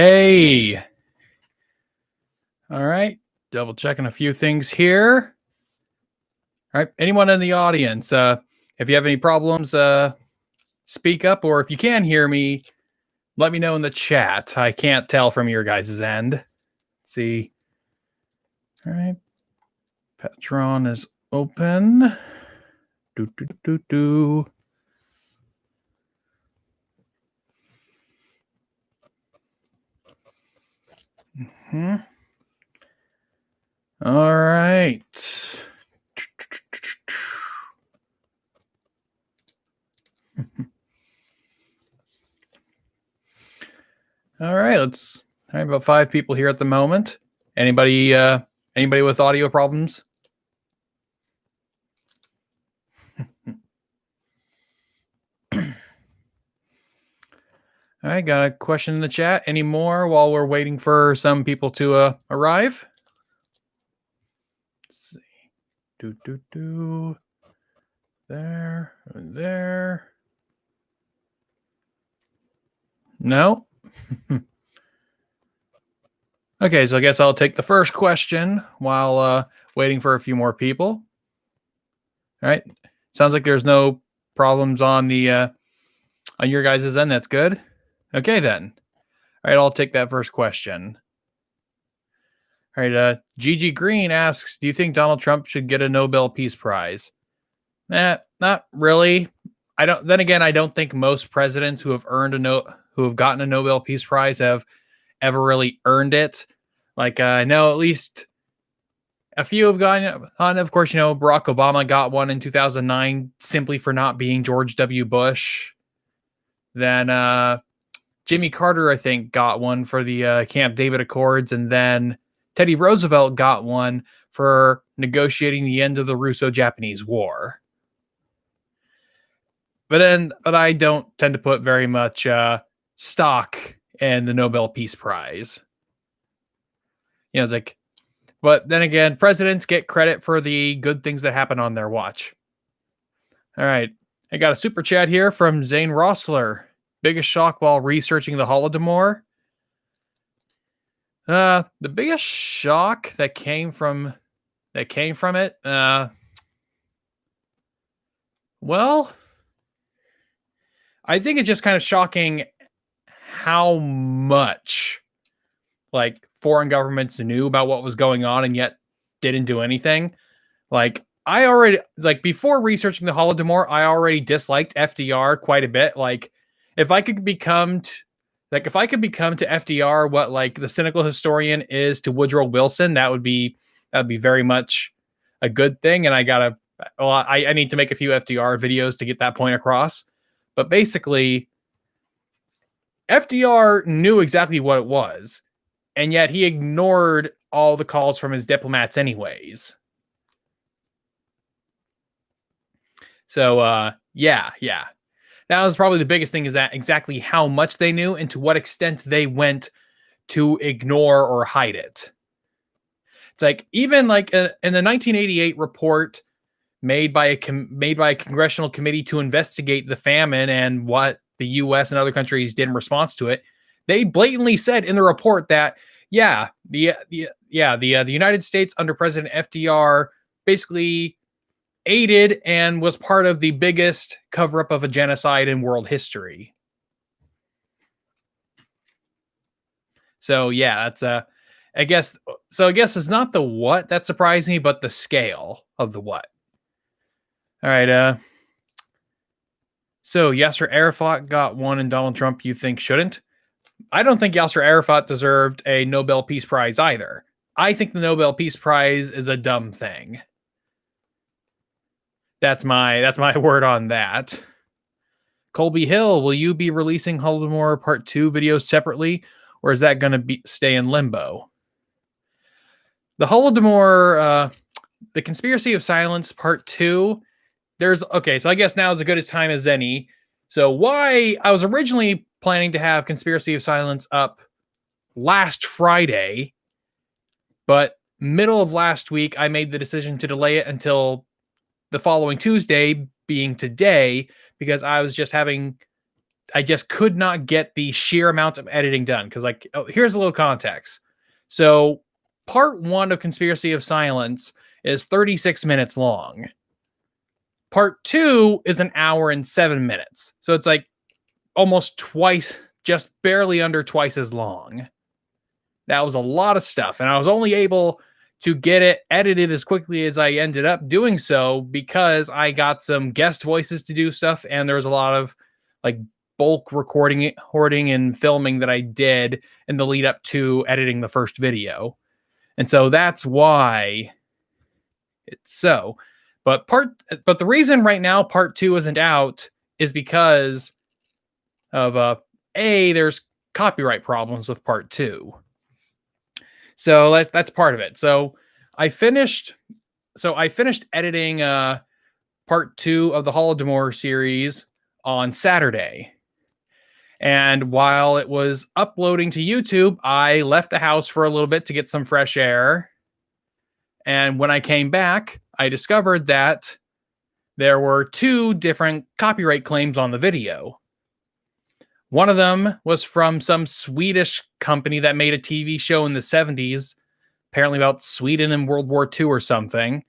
Okay. All right. Double checking a few things here. All right. Anyone in the audience, if you have any problems, speak up, or if you can hear me, let me know in the chat. I can't tell from your guys' end. Let's see. All right. Patreon is open. Do. All right. All right, I have about 5 people here at the moment. Anybody with audio problems? All right, got a question in the chat. Any more while we're waiting for some people to arrive? Let's see. There and there. No? Okay, so I guess I'll take the first question while waiting for a few more people. All right. Sounds like there's no problems on the on your guys' end. That's good. Okay, then. All right, I'll take that first question. All right, GG Green asks, do you think Donald Trump should get a Nobel Peace Prize? Not really. I don't think most presidents who have gotten a Nobel Peace Prize have ever really earned it. Like, I know at least a few have gotten on. Of course, Barack Obama got one in 2009 simply for not being George W. Bush. Then Jimmy Carter, I think, got one for the Camp David Accords, and then Teddy Roosevelt got one for negotiating the end of the Russo-Japanese War. But I don't tend to put very much stock in the Nobel Peace Prize. It's like, but then again, presidents get credit for the good things that happen on their watch. All right, I got a super chat here from Zane Rossler. Biggest shock while researching the Holodomor. The biggest shock that came from it. Well, I think it's just kind of shocking how much foreign governments knew about what was going on and yet didn't do anything. Before researching the Holodomor, I already disliked FDR quite a bit. If I could become to FDR what the cynical historian is to Woodrow Wilson, that'd be very much a good thing. And I need to make a few FDR videos to get that point across. But basically, FDR knew exactly what it was, and yet he ignored all the calls from his diplomats anyways. So, yeah. That was probably the biggest thing, is that exactly how much they knew and to what extent they went to ignore or hide it. It's even in the 1988 report made by a congressional committee to investigate the famine and what the U.S. and other countries did in response to it, they blatantly said in the report that the United States under President FDR basically aided and was part of the biggest cover-up of a genocide in world history. So that's I guess it's not the what that surprised me, but the scale of the what. All right, so Yasser Arafat got one and Donald Trump you think shouldn't? I don't think Yasser Arafat deserved a Nobel Peace Prize either. I think the Nobel Peace Prize is a dumb thing. That's my word on that. Colby Hill, will you be releasing Holodomor Part 2 videos separately, or is that going to stay in limbo? The Holodomor, the Conspiracy of Silence Part 2, so I guess now is as good a time as any. So why I was originally planning to have Conspiracy of Silence up last Friday, but middle of last week, I made the decision to delay it until the following Tuesday, being today, because I was just having I just could not get the sheer amount of editing done. Because, like, here's a little context. So part 1 of Conspiracy of Silence is 36 minutes long. Part 2 is an hour and 7 minutes. So it's like almost twice, just barely under twice as long. That was a lot of stuff. And I was only able to get it edited as quickly as I ended up doing so because I got some guest voices to do stuff. And there was a lot of like bulk recording, and filming that I did in the lead up to editing the first video. And so that's why it's so. But the reason right now part 2 isn't out is because of there's copyright problems with part 2. So that's part of it. So I finished editing part 2 of the Holodomor series on Saturday. And while it was uploading to YouTube, I left the house for a little bit to get some fresh air. And when I came back, I discovered that there were 2 different copyright claims on the video. One of them was from some Swedish company that made a TV show in the 70s, apparently about Sweden in World War II or something.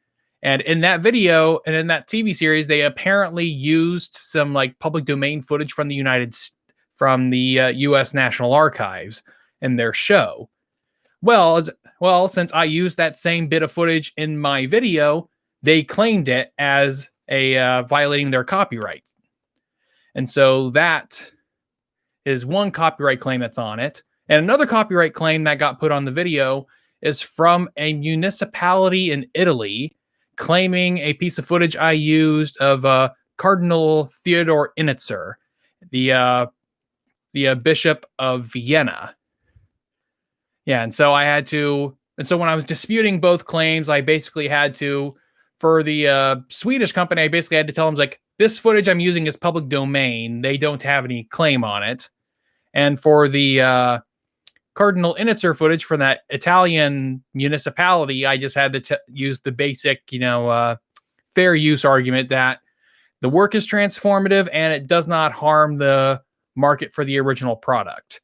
And in that video and in that TV series, they apparently used some like public domain footage from the U.S. National Archives in their show. Well, since I used that same bit of footage in my video, they claimed it as a violating their copyright. And so that is one copyright claim that's on it. And another copyright claim that got put on the video is from a municipality in Italy claiming a piece of footage I used of Cardinal Theodore Initzer, the Bishop of Vienna. Yeah, and so when I was disputing both claims, I basically had to, for the Swedish company, I basically had to tell them, like, this footage I'm using is public domain. They don't have any claim on it. And for the Cardinal Initzer footage from that Italian municipality, I just had to use the basic, fair use argument that the work is transformative and it does not harm the market for the original product.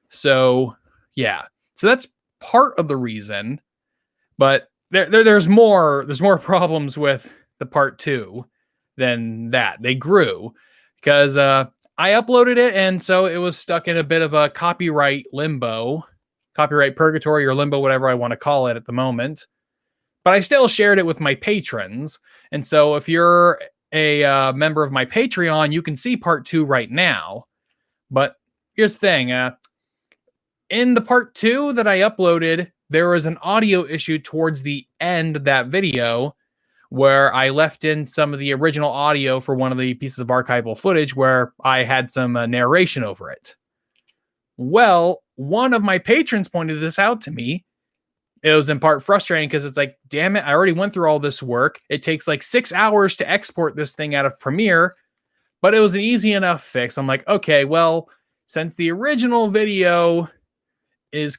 So, yeah. So that's part of the reason. But there's more problems with the part 2 than that. They grew because I uploaded it, and so it was stuck in a bit of a copyright limbo, copyright purgatory or limbo, whatever I want to call it at the moment. But I still shared it with my patrons. And so if you're a member of my Patreon, you can see part 2 right now. But here's the thing. In the part 2 that I uploaded, there was an audio issue towards the end of that video where I left in some of the original audio for one of the pieces of archival footage where I had some narration over it. Well, one of my patrons pointed this out to me. It was in part frustrating because it's like, damn it, I already went through all this work. It takes like 6 hours to export this thing out of Premiere, but it was an easy enough fix. I'm like, okay, well, since the original video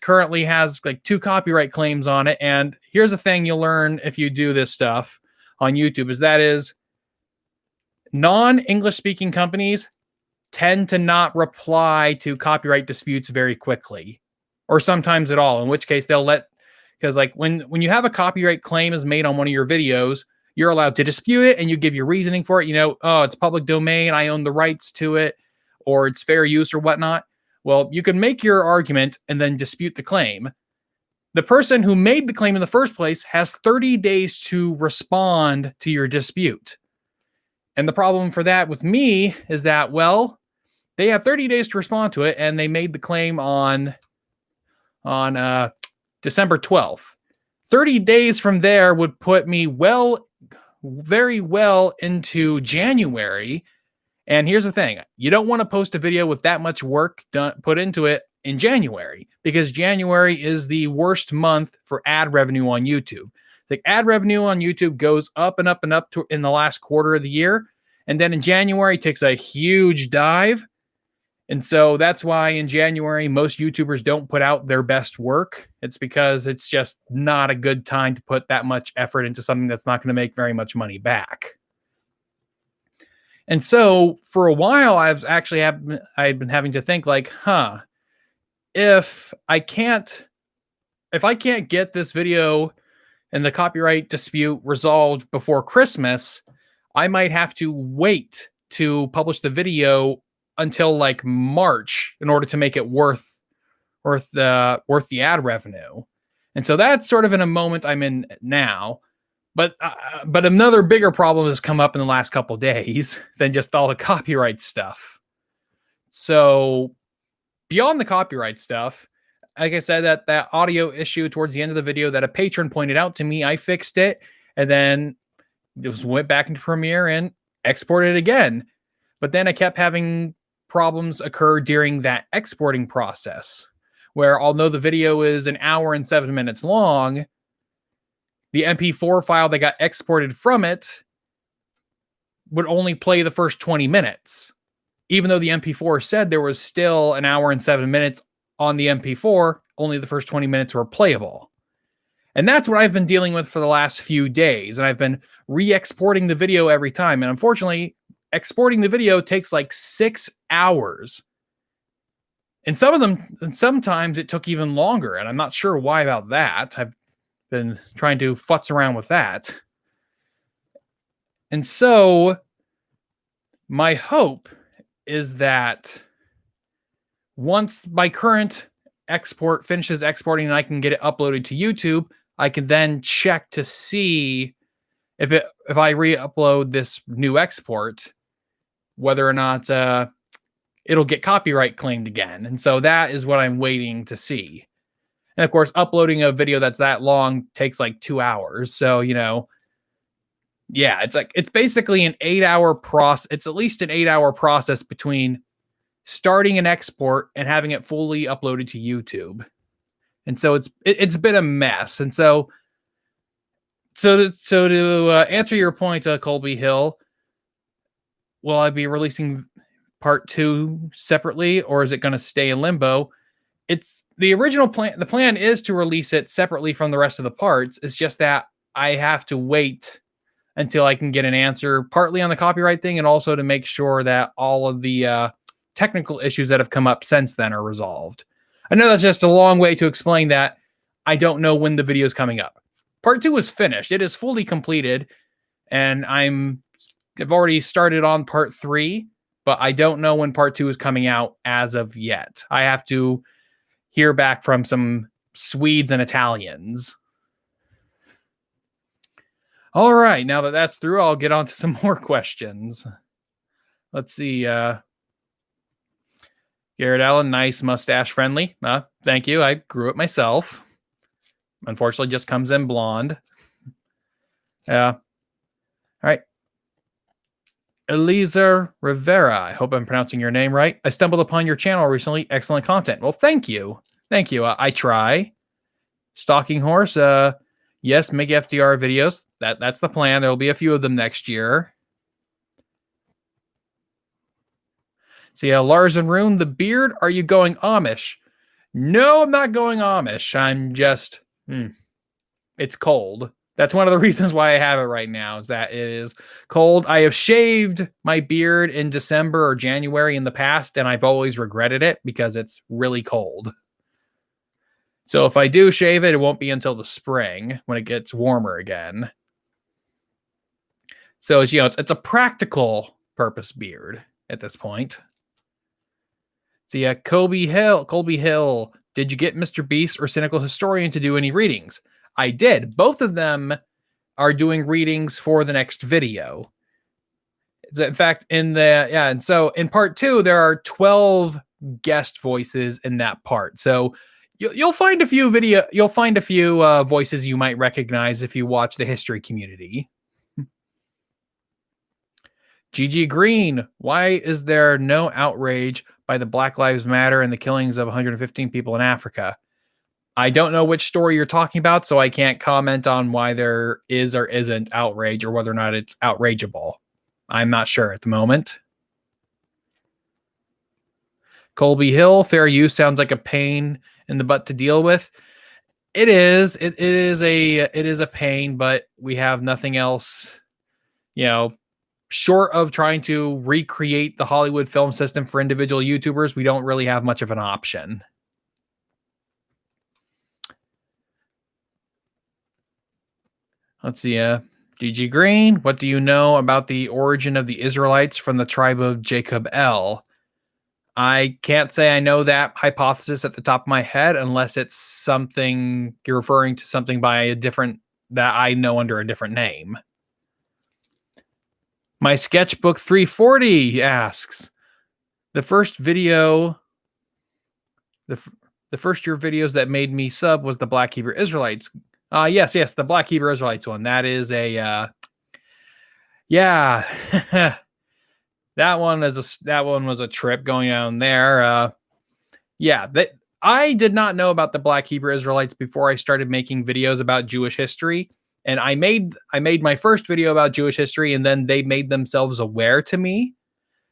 currently has like 2 copyright claims on it, and here's the thing you'll learn if you do this stuff on YouTube is non-English speaking companies tend to not reply to copyright disputes very quickly, or sometimes at all, in which case because like when you have a copyright claim is made on one of your videos, you're allowed to dispute it and you give your reasoning for it. It's public domain, I own the rights to it, or it's fair use or whatnot. Well, you can make your argument and then dispute the claim. The person who made the claim in the first place has 30 days to respond to your dispute. And the problem for that with me is that, well, they have 30 days to respond to it, and they made the claim on December 12th. 30 days from there would put me very well into January. And here's the thing. You don't want to post a video with that much work put into it in January, because January is the worst month for ad revenue on YouTube. The ad revenue on YouTube goes up and up and up in the last quarter of the year. And then in January, it takes a huge dive. And so that's why in January, most YouTubers don't put out their best work. It's because it's just not a good time to put that much effort into something that's not going to make very much money back. And so for a while, I'd been having to think like, if I can't get this video and the copyright dispute resolved before Christmas, I might have to wait to publish the video until like March in order to make it worth the ad revenue. And so that's sort of in a moment I'm in now. But another bigger problem has come up in the last couple of days than just all the copyright stuff. So beyond the copyright stuff, like I said, that audio issue towards the end of the video that a patron pointed out to me, I fixed it and then just went back into Premiere and exported it again. But then I kept having problems occur during that exporting process, where although the video is an hour and 7 minutes long, the MP4 file that got exported from it would only play the first 20 minutes. Even though the MP4 said there was still an hour and 7 minutes on the MP4, only the first 20 minutes were playable. And that's what I've been dealing with for the last few days. And I've been re-exporting the video every time. And unfortunately, exporting the video takes like 6 hours. And sometimes it took even longer. And I'm not sure why about that. I've been trying to futz around with that. And so my hope is that once my current export finishes exporting and I can get it uploaded to YouTube, I can then check to see if I re-upload this new export, whether or not it'll get copyright claimed again. And so that is what I'm waiting to see. And of course, uploading a video that's that long takes like 2 hours. So, it's basically an 8-hour process. It's at least an 8-hour process between starting an export and having it fully uploaded to YouTube. And so it's been a mess. And so to answer your point, Colby Hill, will I be releasing part 2 separately, or is it going to stay in limbo? It's the original plan. The plan is to release it separately from the rest of the parts. It's just that I have to wait until I can get an answer, partly on the copyright thing, and also to make sure that all of the technical issues that have come up since then are resolved. I know that's just a long way to explain that I don't know when the video is coming up. Part 2 is finished. It is fully completed, and I've already started on part 3, but I don't know when part 2 is coming out as of yet. I have to hear back from some Swedes and Italians. All right, now that that's through, I'll get on to some more questions. Let's see. Garrett Allen, nice mustache friendly. Thank you. I grew it myself. Unfortunately, just comes in blonde. All right. Eliezer Rivera. I hope I'm pronouncing your name right. I stumbled upon your channel recently. Excellent content. Well, thank you. Thank you. I try. Stalking Horse. Yes, make FDR videos. That's the plan. There will be a few of them next year. So yeah, Lars and Rune, the beard. Are you going Amish? No, I'm not going Amish. I'm just, it's cold. That's one of the reasons why I have it right now, is that it is cold. I have shaved my beard in December or January in the past, and I've always regretted it because it's really cold. So if I do shave it, it won't be until the spring when it gets warmer again. So it's a practical purpose beard at this point. So yeah, Colby Hill, did you get Mr. Beast or Cynical Historian to do any readings? I did. Both of them are doing readings for the next video. In fact, and so in part 2, there are 12 guest voices in that part. So you'll find a few voices you might recognize if you watch the history community. GG Green, why is there no outrage by the Black Lives Matter and the killings of 115 people in Africa? I don't know which story you're talking about, so I can't comment on why there is or isn't outrage or whether or not it's outrageable. I'm not sure at the moment. Colby Hill, fair use sounds like a pain in the butt to deal with. It is. It is a pain, but we have nothing else, short of trying to recreate the Hollywood film system for individual YouTubers, we don't really have much of an option. Let's see. GG Green, what do you know about the origin of the Israelites from the tribe of Jacob L? I can't say I know that hypothesis at the top of my head unless it's something you're referring to something by a different that I know under a different name. My Sketchbook 340 asks, the first video, the first year videos that made me sub was the Black Hebrew Israelites. Yes, the Black Hebrew Israelites one. That is a yeah. That one was a trip going down there. I did not know about the Black Hebrew Israelites before I started making videos about Jewish history. And I made my first video about Jewish history, and then they made themselves aware to me.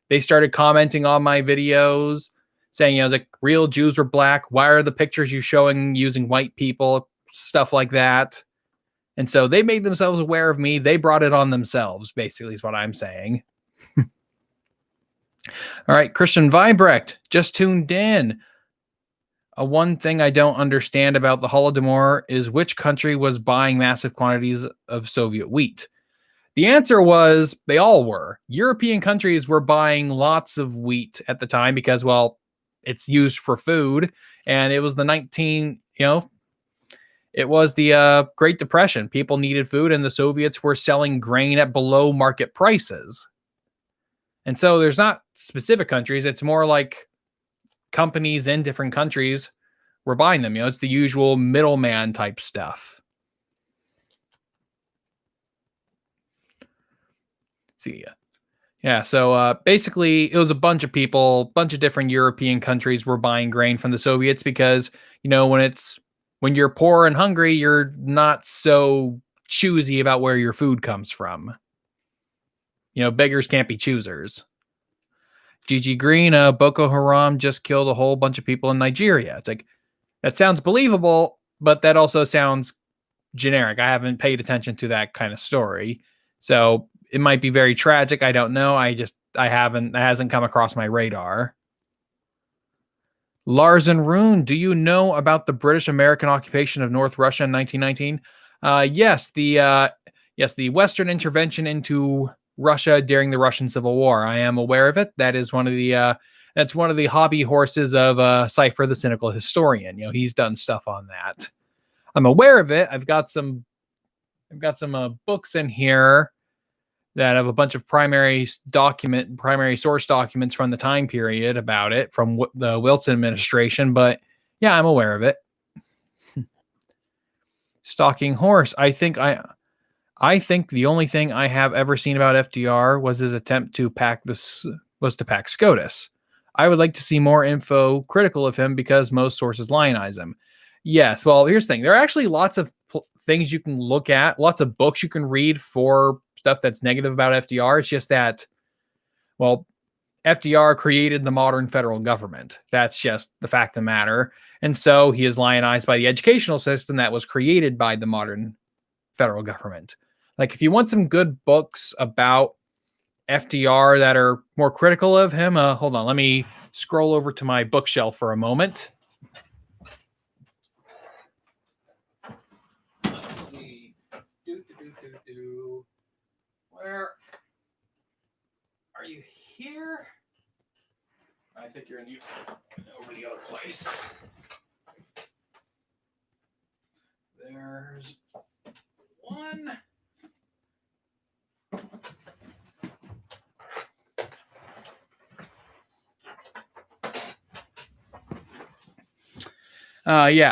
They started commenting on my videos, saying, like real Jews were black. Why are the pictures you showing using white people? Stuff like that. And so they made themselves aware of me. They brought it on themselves, basically, is what I'm saying. All right, Christian Vibrecht just tuned in. One thing I don't understand about the Holodomor is which country was buying massive quantities of Soviet wheat. The answer was they all were. European countries were buying lots of wheat at the time because, well, it's used for food. And it was it was the Great Depression. People needed food, and the Soviets were selling grain at below market prices. And so there's not specific countries. It's more like companies in different countries were buying them. It's the usual middleman type stuff. See. Yeah, so basically it was a bunch of people, bunch of different European countries were buying grain from the Soviets because, when you're poor and hungry, you're not so choosy about where your food comes from. Beggars can't be choosers. GG Green, Boko Haram just killed a whole bunch of people in Nigeria. It's like, that sounds believable, but that also sounds generic. I haven't paid attention to that kind of story. So it might be very tragic. I don't know. It hasn't come across my radar. Lars and Rune, do you know about the British American occupation of North Russia in 1919? Yes, the Western intervention into Russia during the Russian Civil War. I am aware of it. That is one of the hobby horses of Cypher, the Cynical Historian. He's done stuff on that. I'm aware of it. I've got some books in here that have a bunch of primary source documents from the time period about it from the Wilson administration. But yeah, I'm aware of it. Stalking Horse. I think the only thing I have ever seen about FDR was his attempt to pack SCOTUS. I would like to see more info critical of him because most sources lionize him. Yes, well, here's the thing. There are actually lots of things you can look at, lots of books you can read for stuff that's negative about FDR. It's just that, well, FDR created the modern federal government. That's just the fact of the matter. And so he is lionized by the educational system that was created by the modern federal government. Like, if you want some good books about FDR that are more critical of him, hold on, let me scroll over to my bookshelf for a moment. Let's see. Where are you here? I think you're over the other place. There's one.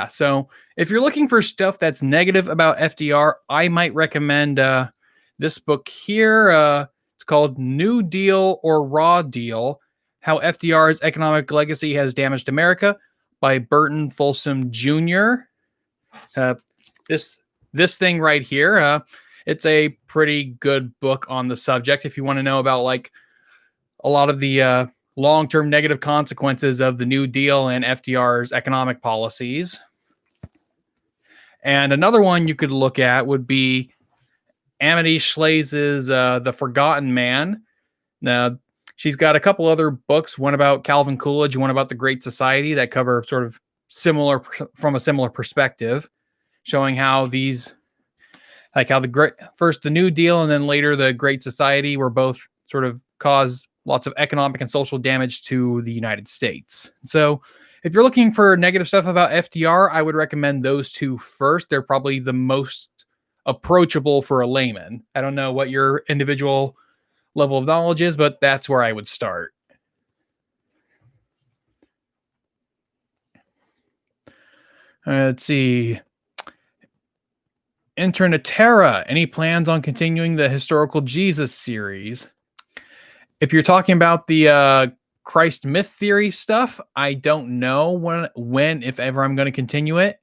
So if you're looking for stuff that's negative about FDR, I might recommend this book here. It's called New Deal or Raw Deal: How FDR's Economic Legacy Has Damaged America by Burton Folsom Jr. This thing right here, it's a pretty good book on the subject if you want to know about like a lot of the long-term negative consequences of the New Deal and FDR's economic policies. And another one you could look at would be Amity Schlaze's The Forgotten Man. Now, she's got a couple other books, one about Calvin Coolidge, one about the Great Society, that cover sort of similar from a similar perspective, showing how these, like how first the New Deal and then later the Great Society were both sort of caused lots of economic and social damage to the United States. So if you're looking for negative stuff about FDR, I would recommend those two first. They're probably the most approachable for a layman. I don't know what your individual level of knowledge is, but that's where I would start. Let's see. Internetera, any plans on continuing the Historical Jesus series? If you're talking about the Christ myth theory stuff, I don't know when, if ever, I'm going to continue it.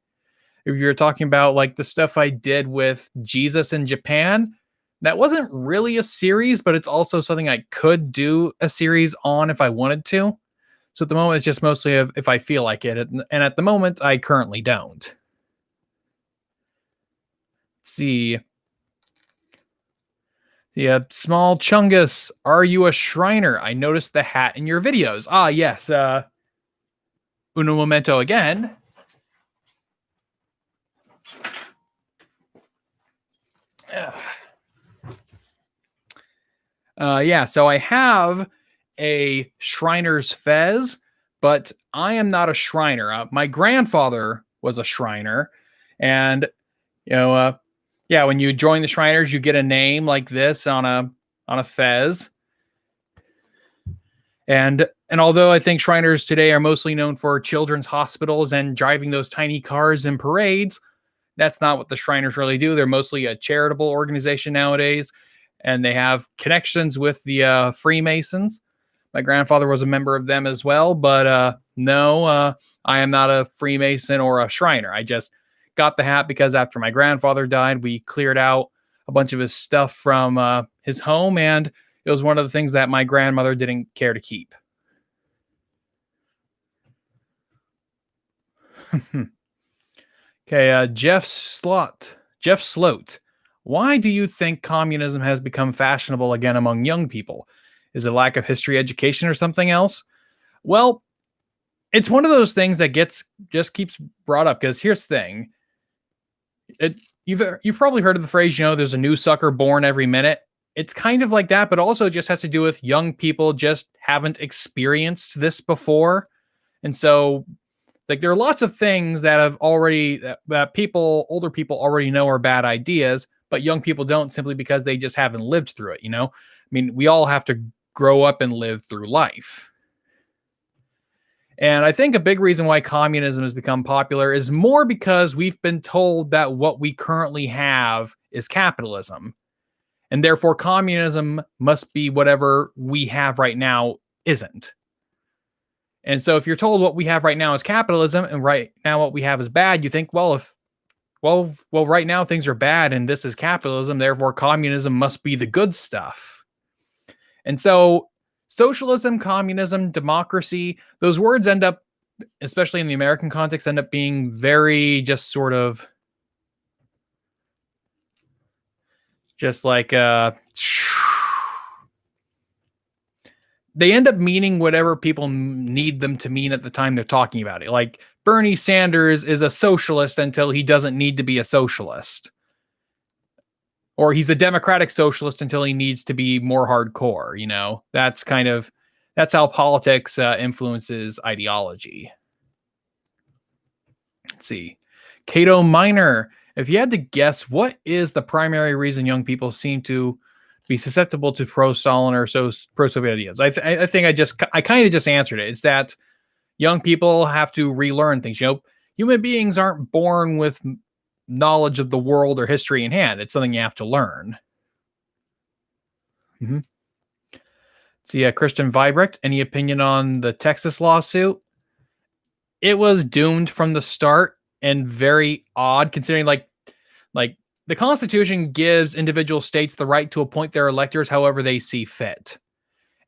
If you're talking about like the stuff I did with Jesus in Japan, that wasn't really a series, but it's also something I could do a series on if I wanted to. So at the moment, it's just mostly if I feel like it. And at the moment, I currently don't. Let's see. Yeah, Small Chungus, are you a Shriner? I noticed the hat in your videos. Ah, yes. Uno momento again. Yeah, so I have a Shriner's fez, but I am not a Shriner. My grandfather was a Shriner, and yeah, when you join the Shriners, you get a name like this on a fez. And although I think Shriners today are mostly known for children's hospitals and driving those tiny cars in parades, that's not what the Shriners really do. They're mostly a charitable organization nowadays, and they have connections with the Freemasons. My grandfather was a member of them as well, but no, I am not a Freemason or a Shriner. I just got the hat because after my grandfather died, we cleared out a bunch of his stuff from his home, and it was one of the things that my grandmother didn't care to keep. Okay, Jeff Sloat. Why do you think communism has become fashionable again among young people? Is it lack of history education or something else? Well, it's one of those things that just keeps brought up, because here's the thing. You've probably heard of the phrase, there's a new sucker born every minute. It's kind of like that, but also it just has to do with young people just haven't experienced this before. And so like there are lots of things that have already that older people already know are bad ideas, but young people don't, simply because they just haven't lived through it. I mean, we all have to grow up and live through life. And I think a big reason why communism has become popular is more because we've been told that what we currently have is capitalism. And therefore, communism must be whatever we have right now isn't. And so if you're told what we have right now is capitalism and right now what we have is bad, you think, well, right now things are bad and this is capitalism, therefore communism must be the good stuff. And so socialism, communism, democracy, those words end up, especially in the American context, end up being very just sort of just like they end up meaning whatever people need them to mean at the time they're talking about it. Like Bernie Sanders is a socialist until he doesn't need to be a socialist. Or he's a democratic socialist until he needs to be more hardcore, That's how politics influences ideology. Let's see. Cato Minor, if you had to guess, what is the primary reason young people seem to be susceptible to pro-Stalin or pro-Soviet ideas? I think I kind of just answered it. It's that young people have to relearn things. Human beings aren't born with knowledge of the world or history in hand. It's something you have to learn. Mm-hmm. See, Christian Vibrecht, any opinion on the Texas lawsuit? It was doomed from the start, and very odd considering like the Constitution gives individual states the right to appoint their electors however they see fit.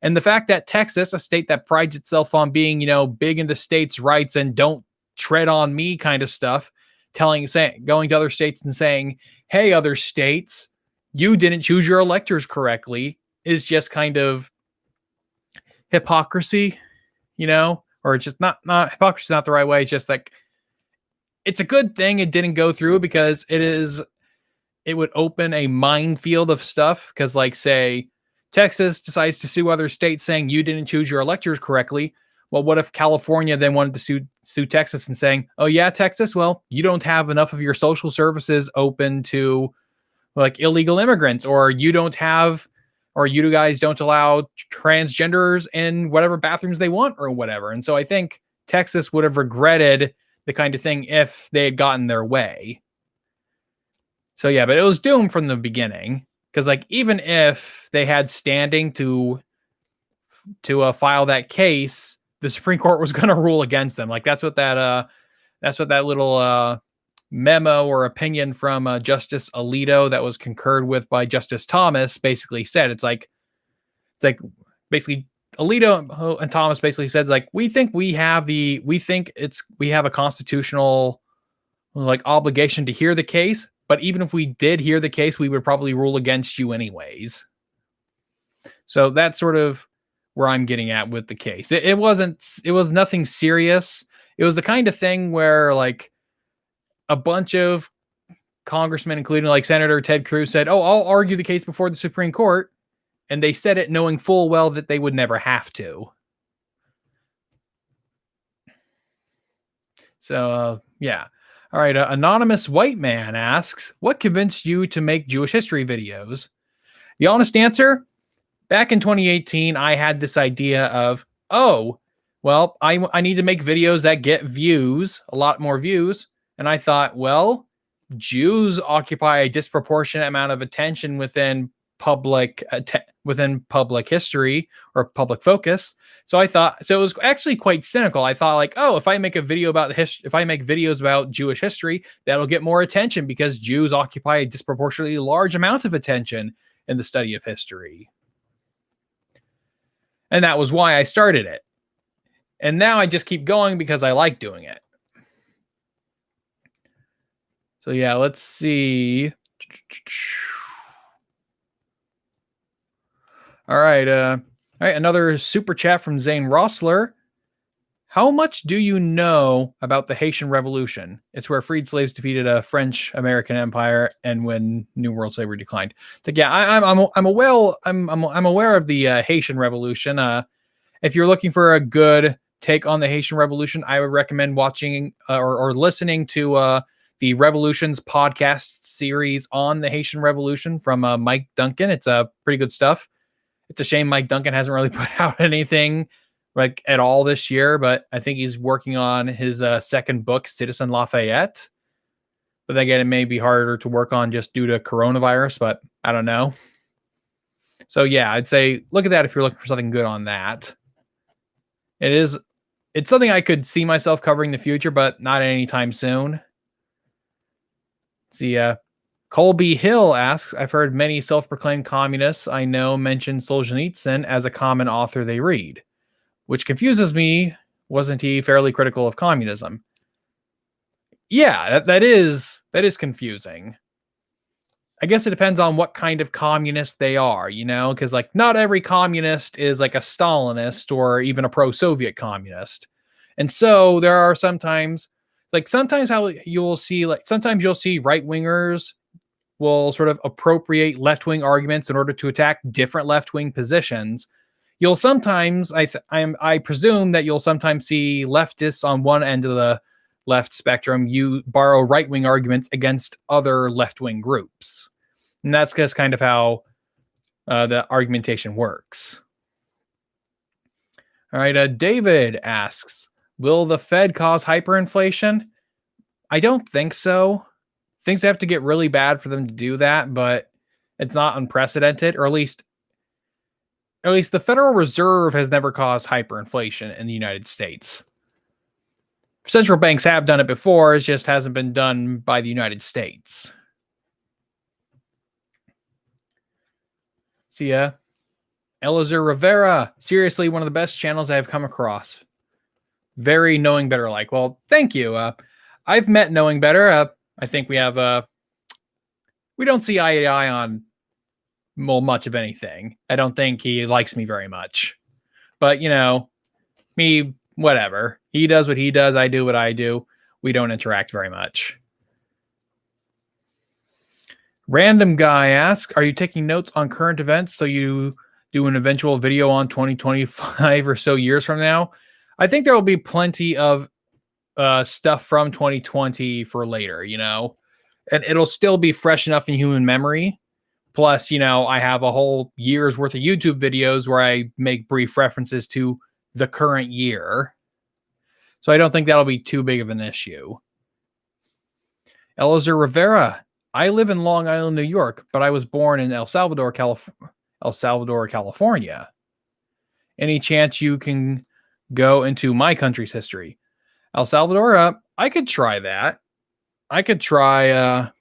And the fact that Texas, a state that prides itself on being, big into states' rights and don't tread on me kind of stuff, going to other states and saying, hey, other states, you didn't choose your electors correctly is just kind of hypocrisy, or just not hypocrisy is not the right way. It's just like, it's a good thing it didn't go through because it would open a minefield of stuff. Because, like, say Texas decides to sue other states saying you didn't choose your electors correctly. Well, what if California then wanted to sue Texas and saying, oh yeah, Texas, well, you don't have enough of your social services open to like illegal immigrants, or you guys don't allow transgenders in whatever bathrooms they want or whatever. And so I think Texas would have regretted the kind of thing if they had gotten their way. So yeah, but it was doomed from the beginning, because like even if they had standing to file that case, the Supreme Court was going to rule against them. Like that's what that little memo or opinion from Justice Alito that was concurred with by Justice Thomas basically said. It's like basically Alito and Thomas basically said, like, we have a constitutional like obligation to hear the case, but even if we did hear the case, we would probably rule against you anyways. So that's sort of where I'm getting at with the case. It was nothing serious. It was the kind of thing where like a bunch of congressmen, including like Senator Ted Cruz, said, oh, I'll argue the case before the Supreme Court. And they said it knowing full well that they would never have to. So, yeah. All right. Anonymous White Man asks, what convinced you to make Jewish history videos? The honest answer, back in 2018, I had this idea of, oh, well, I need to make videos that get views, a lot more views. And I thought, well, Jews occupy a disproportionate amount of attention within public history or public focus. So it was actually quite cynical. I thought like, oh, if I make a video about if I make videos about Jewish history, that'll get more attention because Jews occupy a disproportionately large amount of attention in the study of history. And that was why I started it. And now I just keep going because I like doing it. So yeah, let's see. All right. Another super chat from Zane Rossler. How much do you know about the Haitian Revolution? It's where freed slaves defeated a French-American empire and when New World slavery declined. So yeah, I'm aware of the Haitian Revolution. If you're looking for a good take on the Haitian Revolution, I would recommend watching or listening to the Revolutions podcast series on the Haitian Revolution from Mike Duncan. It's pretty good stuff. It's a shame Mike Duncan hasn't really put out anything like at all this year, but I think he's working on his second book, Citizen Lafayette. But again, it may be harder to work on just due to coronavirus, but I don't know. So yeah, I'd say look at that if you're looking for something good on that. It's something I could see myself covering in the future, but not anytime soon. Let's see, Colby Hill asks, I've heard many self-proclaimed communists I know mention Solzhenitsyn as a common author they read, which confuses me. Wasn't he fairly critical of communism? Yeah, that is confusing. I guess it depends on what kind of communist they are, because like not every communist is like a Stalinist or even a pro-Soviet communist. And so there are sometimes you'll see right-wingers will sort of appropriate left-wing arguments in order to attack different left-wing positions. You'll sometimes, I presume that you'll sometimes see leftists on one end of the left spectrum, you borrow right-wing arguments against other left-wing groups. And that's just kind of how the argumentation works. All right, David asks, will the Fed cause hyperinflation? I don't think so. Things have to get really bad for them to do that, but it's not unprecedented, or at least the Federal Reserve has never caused hyperinflation in the United States. Central banks have done it before, it just hasn't been done by the United States. See ya. Eliezer Rivera, seriously, one of the best channels I have come across. Very Knowing Better like. Well, thank you. I've met Knowing Better. I think we have we don't see eye to eye on much of anything. I don't think he likes me very much. But, me, whatever. He does what he does. I do what I do. We don't interact very much. Random guy asks, are you taking notes on current events so you do an eventual video on 2025 or so years from now? I think there will be plenty of stuff from 2020 for later, and it'll still be fresh enough in human memory. Plus, I have a whole year's worth of YouTube videos where I make brief references to the current year. So I don't think that'll be too big of an issue. Eliezer Rivera, I live in Long Island, New York, but I was born in El Salvador, California. Any chance you can go into my country's history? El Salvador, I could try that. I could try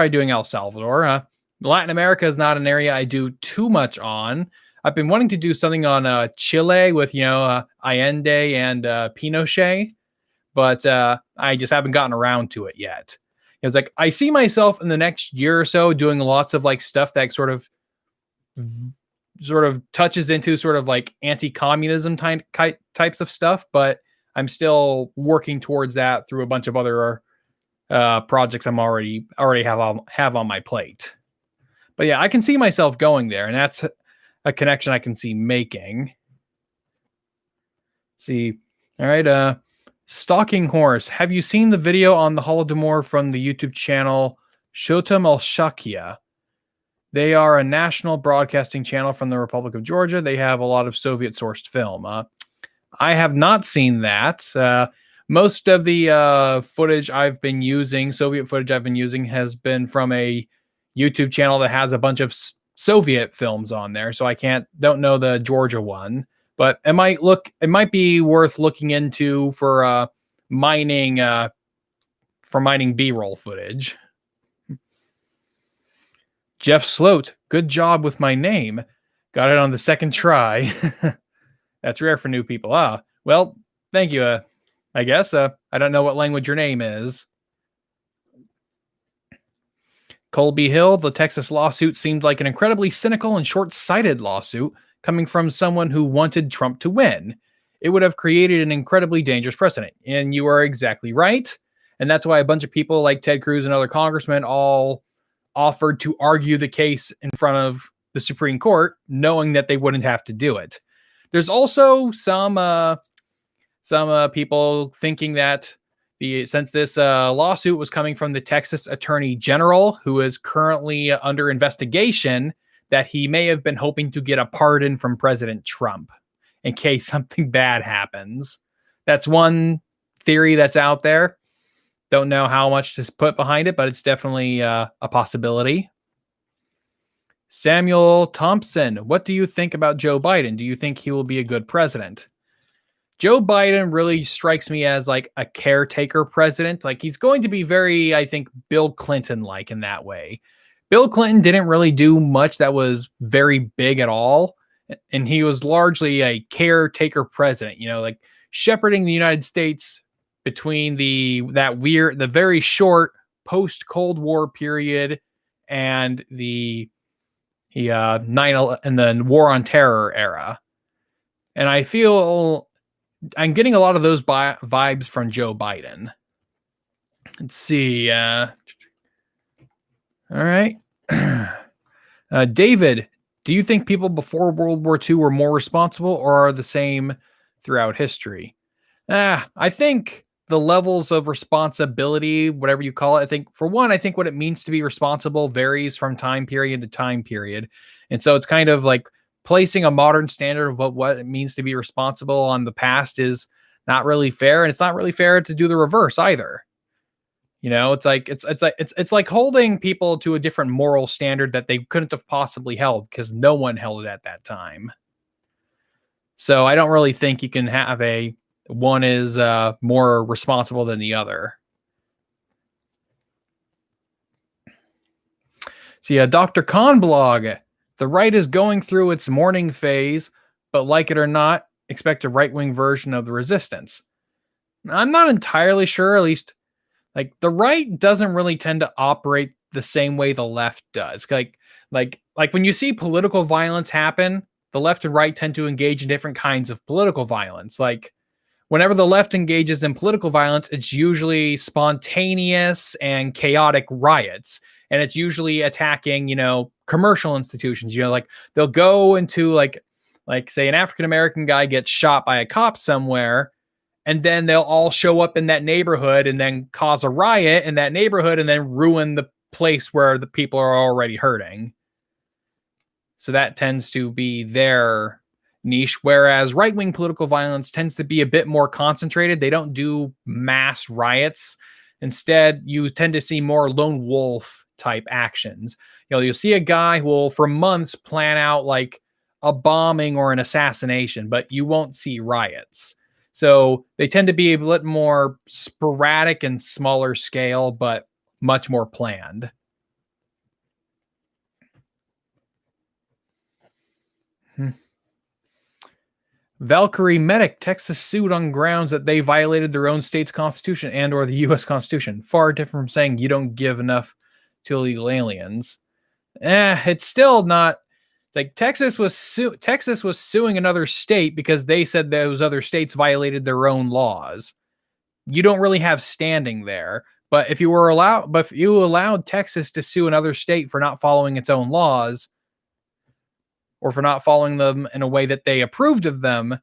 doing El Salvador. Latin America is not an area I do too much on. I've been wanting to do something on Chile with, Allende and Pinochet, but I just haven't gotten around to it yet. It's like I see myself in the next year or so doing lots of like stuff that sort of touches into sort of like anti-communism types of stuff, but I'm still working towards that through a bunch of other projects I'm already have on my plate. But yeah, I can see myself going there, and that's a connection I can see making. Let's see. All right. Stalking Horse. Have you seen the video on the Holodomor from the YouTube channel Shotam Al-Shakia? They are a national broadcasting channel from the Republic of Georgia. They have a lot of Soviet-sourced film. I have not seen that. Most of the footage I've been using, Soviet footage I've been using, has been from a YouTube channel that has a bunch of Soviet films on there. So I don't know the Georgia one, but it might be worth looking into for mining B-roll footage. Jeff Sloat, good job with my name. Got it on the second try. That's rare for new people. Well, thank you. I guess. I don't know what language your name is. Colby Hill, the Texas lawsuit seemed like an incredibly cynical and short-sighted lawsuit coming from someone who wanted Trump to win. It would have created an incredibly dangerous precedent. And you are exactly right. And that's why a bunch of people like Ted Cruz and other congressmen all offered to argue the case in front of the Supreme Court, knowing that they wouldn't have to do it. There's also some people thinking that since this lawsuit was coming from the Texas Attorney General, who is currently under investigation, that he may have been hoping to get a pardon from President Trump in case something bad happens. That's one theory that's out there. Don't know how much to put behind it, but it's definitely a possibility. Samuel Thompson, what do you think about Joe Biden? Do you think he will be a good president? Joe Biden really strikes me as like a caretaker president. Like he's going to be very, I think, Bill Clinton-like in that way. Bill Clinton didn't really do much that was very big at all. And he was largely a caretaker president, like shepherding the United States between the very short post-Cold War period and the 9/11 and the War on Terror era. And I feel I'm getting a lot of those vibes from Joe Biden. Let's see. All right. David, do you think people before World War II were more responsible or are the same throughout history? I think the levels of responsibility, whatever you call it, I think what it means to be responsible varies from time period to time period. And so it's kind of like placing a modern standard of what it means to be responsible on the past is not really fair. And it's not really fair to do the reverse either. It's like holding people to a different moral standard that they couldn't have possibly held because no one held it at that time. So I don't really think you can have one is more responsible than the other. So yeah, Dr. Khan blog. The right is going through its mourning phase, but like it or not, expect a right-wing version of the resistance. I'm not entirely sure, at least, like the right doesn't really tend to operate the same way the left does. Like Like when you see political violence happen, the left and right tend to engage in different kinds of political violence. Like whenever the left engages in political violence, it's usually spontaneous and chaotic riots. And it's usually attacking, commercial institutions. Like they'll go into like say an African American guy gets shot by a cop somewhere, and then they'll all show up in that neighborhood and then cause a riot in that neighborhood and then ruin the place where the people are already hurting. So that tends to be their niche, whereas right-wing political violence tends to be a bit more concentrated. They don't do mass riots. Instead, you tend to see more lone wolf type actions. You'll see a guy who will for months plan out like a bombing or an assassination, but you won't see riots. So they tend to be a bit more sporadic and smaller scale, but much more planned. Valkyrie Medic, Texas sued on grounds that they violated their own state's constitution and or the U.S. Constitution. Far different from saying you don't give enough to illegal aliens. It's still not like Texas was suing another state because they said those other states violated their own laws. You don't really have standing there. But if you allowed Texas to sue another state for not following its own laws, or for not following them in a way that they approved of them,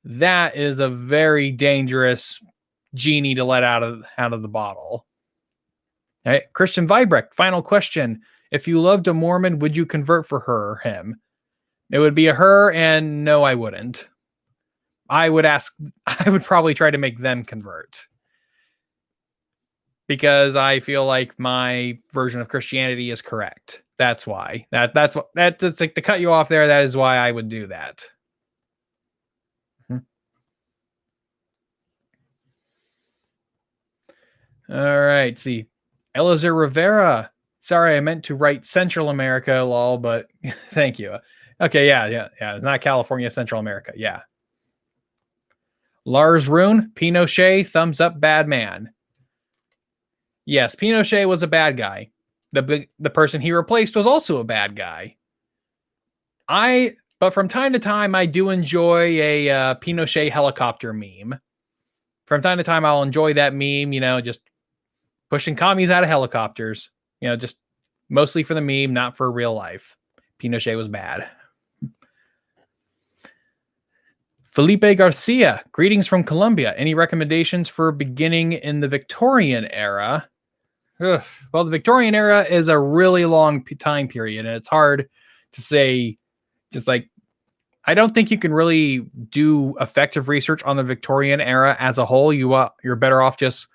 that is a very dangerous genie to let out of the bottle. All right, Christian Vibrecht, final question. If you loved a Mormon, would you convert for her or him? It would be a her, and no, I wouldn't. I would probably try to make them convert. Because I feel like my version of Christianity is correct. That's why. That's like to cut you off there. That is why I would do that. All right. See, Eliezer Rivera. Sorry, I meant to write Central America, lol, but thank you. Okay, yeah. Not California, Central America. Yeah. Lars Rune, Pinochet, thumbs up, bad man. Yes, Pinochet was a bad guy. The person he replaced was also a bad guy. But from time to time, I do enjoy a Pinochet helicopter meme. From time to time, I'll enjoy that meme, just pushing commies out of helicopters. Just mostly for the meme, not for real life. Pinochet was bad. Felipe Garcia, greetings from Colombia. Any recommendations for beginning in the Victorian era? Ugh. Well, the Victorian era is a really long time period, and it's hard to say. Just like, I don't think you can really do effective research on the Victorian era as a whole. You're better off just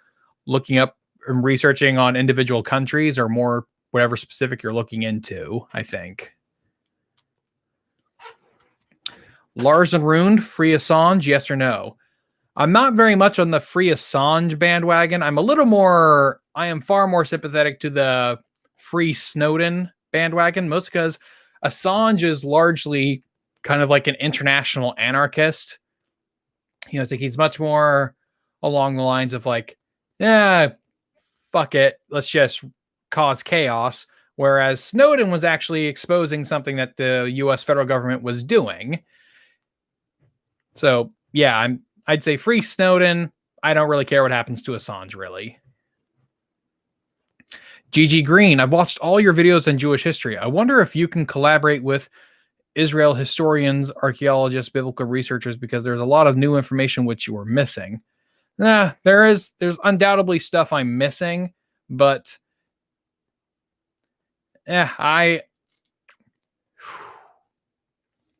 looking up and researching on individual countries or more whatever specific you're looking into, I think. Lars and Rune, free Assange, yes or no? I'm not very much on the free Assange bandwagon. I am far more sympathetic to the free Snowden bandwagon, mostly because Assange is largely kind of like an international anarchist. It's like he's much more along the lines of like, fuck it, let's just cause chaos. Whereas Snowden was actually exposing something that the U.S. federal government was doing. So yeah, I'd say free Snowden. I don't really care what happens to Assange, really. GG Green, I've watched all your videos on Jewish history. I wonder if you can collaborate with Israel historians, archaeologists, biblical researchers, because there's a lot of new information which you are missing. There's undoubtedly stuff I'm missing, but there's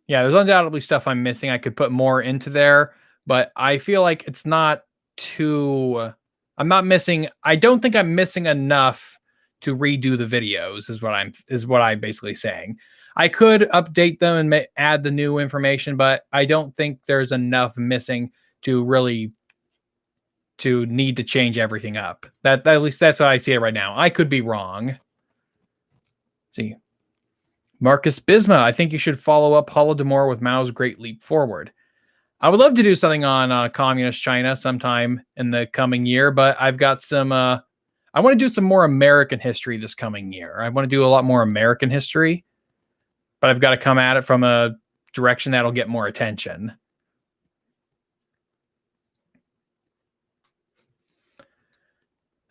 undoubtedly stuff I'm missing. I could put more into there, but I feel like it's not too. I don't think I'm missing enough to redo the videos. Is what I'm basically saying. I could update them and add the new information, but I don't think there's enough missing to need to change everything up. At least that's how I see it right now. I could be wrong. See. Marcus Bisma, I think you should follow up Holodomor with Mao's Great Leap Forward. I would love to do something on communist China sometime in the coming year, but I've got some I want to do some more American history this coming year. I want to do a lot more American history, but I've got to come at it from a direction that'll get more attention.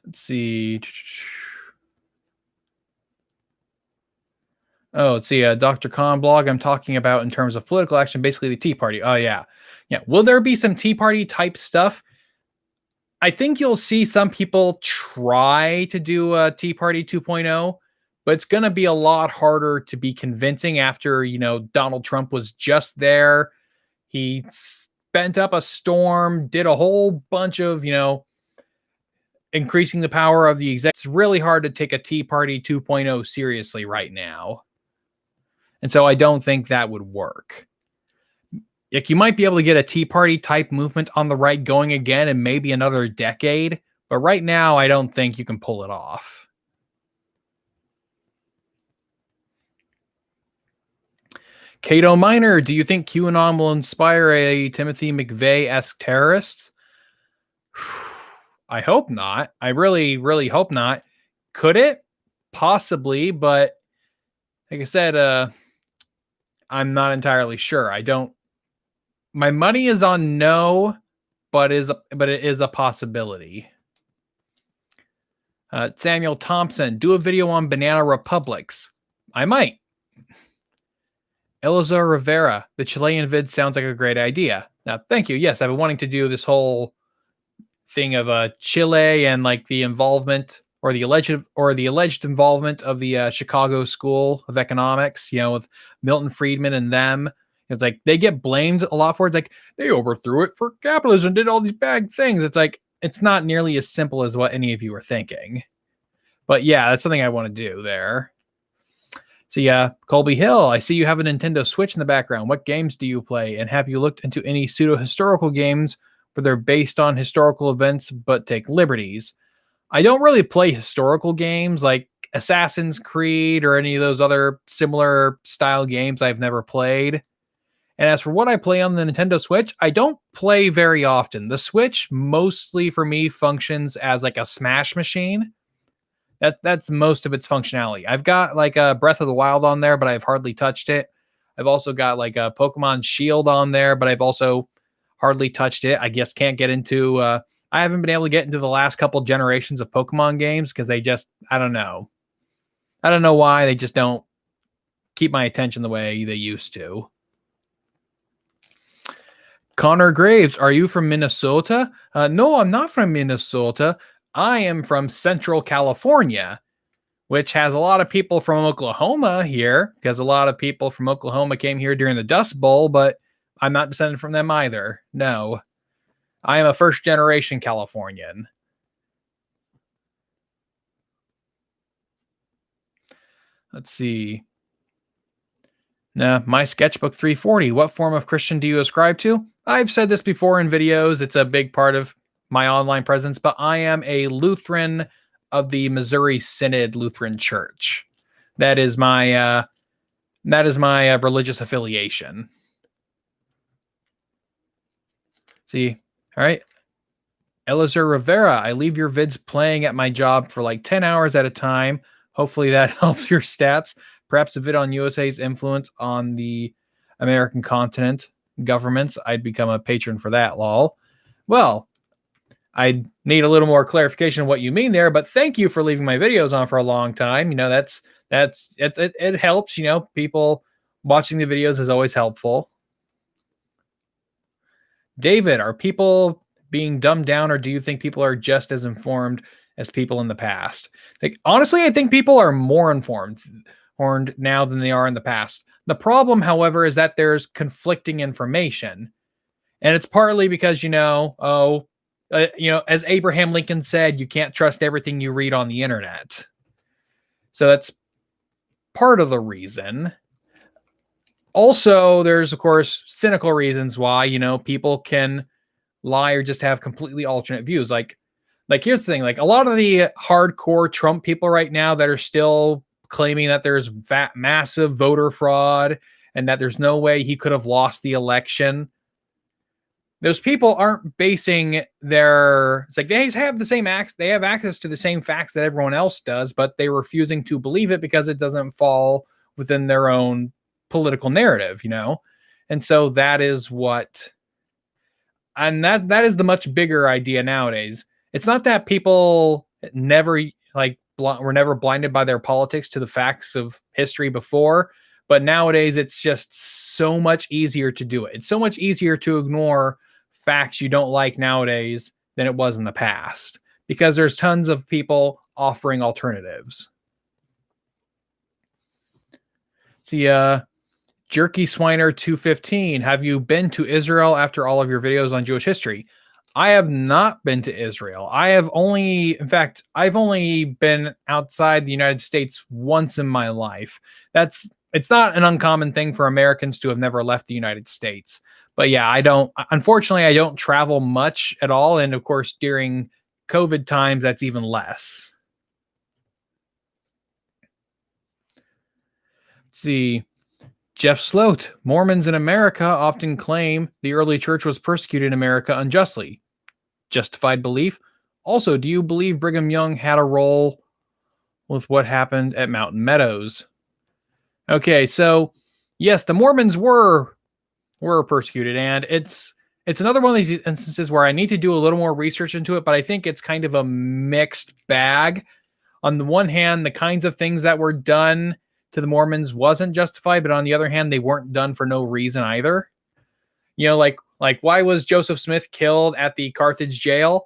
Let's see. Oh, let's see. Dr. Khan blog I'm talking about in terms of political action, basically the Tea Party. Oh, yeah. Yeah. Will there be some Tea Party type stuff? I think you'll see some people try to do a Tea Party 2.0, but it's going to be a lot harder to be convincing after, Donald Trump was just there. He spent up a storm, did a whole bunch of, increasing the power of the exec. It's really hard to take a Tea Party 2.0 seriously right now. And so I don't think that would work. Like, you might be able to get a Tea Party type movement on the right going again in maybe another decade, but right now I don't think you can pull it off. Cato Minor, do you think QAnon will inspire a Timothy McVeigh-esque terrorist? I hope not. I really, really hope not. Could it? Possibly, but like I said, I'm not entirely sure. My money is on no, but it is a possibility. Samuel Thompson, do a video on banana republics. I might. Elizar Rivera, the Chilean vid sounds like a great idea. Now, thank you. Yes, I've been wanting to do this whole thing of Chile and like the involvement or the alleged involvement of the Chicago School of Economics, with Milton Friedman and them. It's like they get blamed a lot for it. It's like they overthrew it for capitalism, did all these bad things. It's like it's not nearly as simple as what any of you are thinking. But yeah, that's something I want to do there. So yeah, Colby Hill, I see you have a Nintendo Switch in the background. What games do you play? And have you looked into any pseudo-historical games where they're based on historical events but take liberties? I don't really play historical games like Assassin's Creed or any of those other similar style games I've never played. And as for what I play on the Nintendo Switch, I don't play very often. The Switch mostly for me functions as like a Smash machine. That's most of its functionality. I've got like a Breath of the Wild on there, but I've hardly touched it. I've also got like a Pokemon Shield on there, but I've also hardly touched it. I guess can't get into... I haven't been able to get into the last couple generations of Pokemon games because they just... I don't know. I don't know why. They just don't keep my attention the way they used to. Connor Graves, are you from Minnesota? No, I'm not from Minnesota. I am from Central California, which has a lot of people from Oklahoma here, because a lot of people from Oklahoma came here during the Dust Bowl, but I'm not descended from them either. No, I am a first-generation Californian. Let's see. My sketchbook 340. What form of Christian do you ascribe to? I've said this before in videos. It's a big part of my online presence, but I am a Lutheran of the Missouri Synod Lutheran Church. That is my religious affiliation. See, all right. Elizar Rivera, I leave your vids playing at my job for like 10 hours at a time. Hopefully that helps your stats. Perhaps a vid on USA's influence on the American continent governments. I'd become a patron for that, lol. Well, I need a little more clarification of what you mean there, but thank you for leaving my videos on for a long time. It helps, people watching the videos is always helpful. David, are people being dumbed down, or do you think people are just as informed as people in the past? Honestly, I think people are more informed now than they are in the past. The problem, however, is that there's conflicting information. And it's partly because, as Abraham Lincoln said, you can't trust everything you read on the internet. So that's part of the reason. Also, there's, of course, cynical reasons why, people can lie or just have completely alternate views. Like here's the thing, like a lot of the hardcore Trump people right now that are still claiming that there's massive voter fraud and that there's no way he could have lost the election. those people aren't basing their, it's like they have the same acts, they have access to the same facts that everyone else does, but they're refusing to believe it because it doesn't fall within their own political narrative, And so that is what, and that is the much bigger idea nowadays. It's not that people never were never blinded by their politics to the facts of history before, but nowadays it's just so much easier to do it. It's so much easier to ignore facts you don't like nowadays than it was in the past, because there's tons of people offering alternatives. See, Jerky Swiner 215, have you been to Israel after all of your videos on Jewish history? I have not been to Israel. I've only been outside the United States once in my life. It's not an uncommon thing for Americans to have never left the United States. But yeah, unfortunately, I don't travel much at all. And of course, during COVID times, that's even less. Let's see. Jeff Sloat, Mormons in America often claim the early church was persecuted in America unjustly. Justified belief. Also, do you believe Brigham Young had a role with what happened at Mountain Meadows? Okay, so yes, the Mormons were persecuted, and it's another one of these instances where I need to do a little more research into it, but I think it's kind of a mixed bag. On the one hand, the kinds of things that were done to the Mormons wasn't justified, but on the other hand, they weren't done for no reason either. Like why was Joseph Smith killed at the Carthage jail?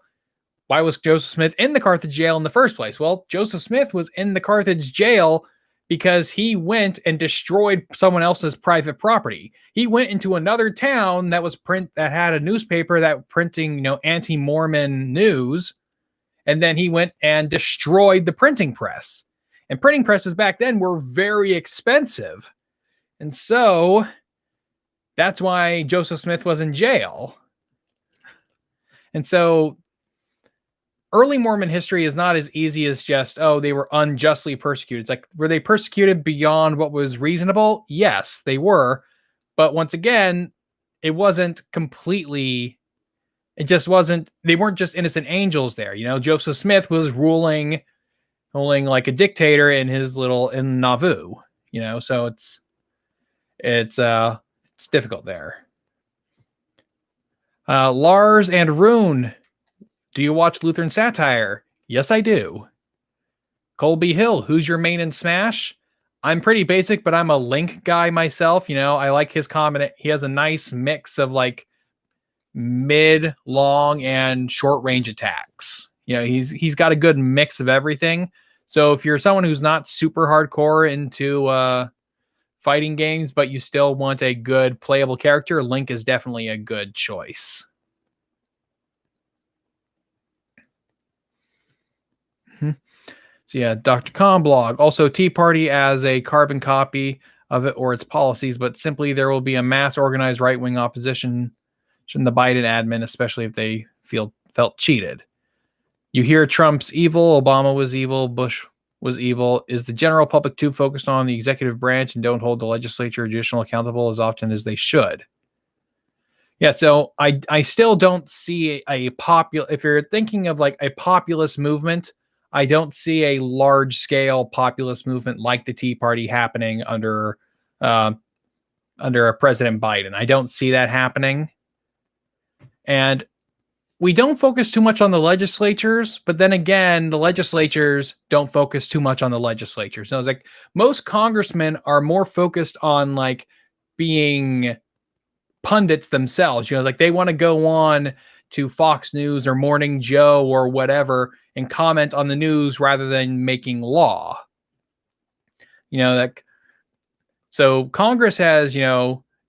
Why was Joseph Smith in the Carthage jail in the first place? Well, Joseph Smith was in the Carthage jail because he went and destroyed someone else's private property. He went into another town that had a newspaper that printing, anti-Mormon news, and then he went and destroyed the printing press. And printing presses back then were very expensive. And so that's why Joseph Smith was in jail. And so early Mormon history is not as easy as just, they were unjustly persecuted. It's like, were they persecuted beyond what was reasonable? Yes, they were. But once again, it wasn't completely, they weren't just innocent angels there. Joseph Smith was ruling like a dictator in Nauvoo, so it's difficult there. Lars and Rune, do you watch Lutheran satire? Yes, I do. Colby Hill, who's your main in Smash? I'm pretty basic, but I'm a Link guy myself. I like his comment. He has a nice mix of like mid, long, and short range attacks. He's got a good mix of everything. So if you're someone who's not super hardcore into fighting games, but you still want a good playable character, Link is definitely a good choice. So yeah, Dr. Khan blog. Also, Tea Party as a carbon copy of it or its policies, but simply there will be a mass organized right-wing opposition to the Biden admin, especially if they felt cheated. You hear Trump's evil, Obama was evil, Bush was evil. Is the general public too focused on the executive branch and don't hold the legislature or judicial accountable as often as they should? Yeah, so I still don't see if you're thinking of like a populist movement, I don't see a large scale populist movement like the Tea Party happening under President Biden. I don't see that happening. And we don't focus too much on the legislatures, but then again, the legislatures don't focus too much on the legislatures. So it's like most congressmen are more focused on like being pundits themselves. Like they want to go on to Fox News or Morning Joe or whatever and comment on the news rather than making law. So Congress has,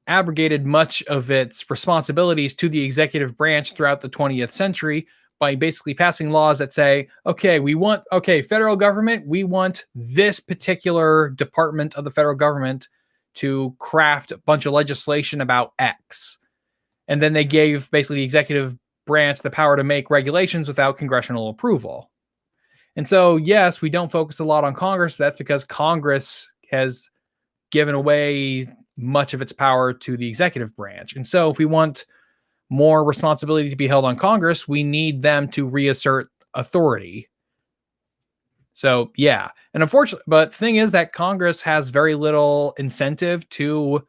abrogated much of its responsibilities to the executive branch throughout the 20th century by basically passing laws that say, federal government, we want this particular department of the federal government to craft a bunch of legislation about X. And then they gave basically the executive branch the power to make regulations without congressional approval. And so, yes, we don't focus a lot on Congress, but that's because Congress has given away much of its power to the executive branch. And so if we want more responsibility to be held on Congress, we need them to reassert authority. So yeah, and unfortunately, but the thing is that Congress has very little incentive to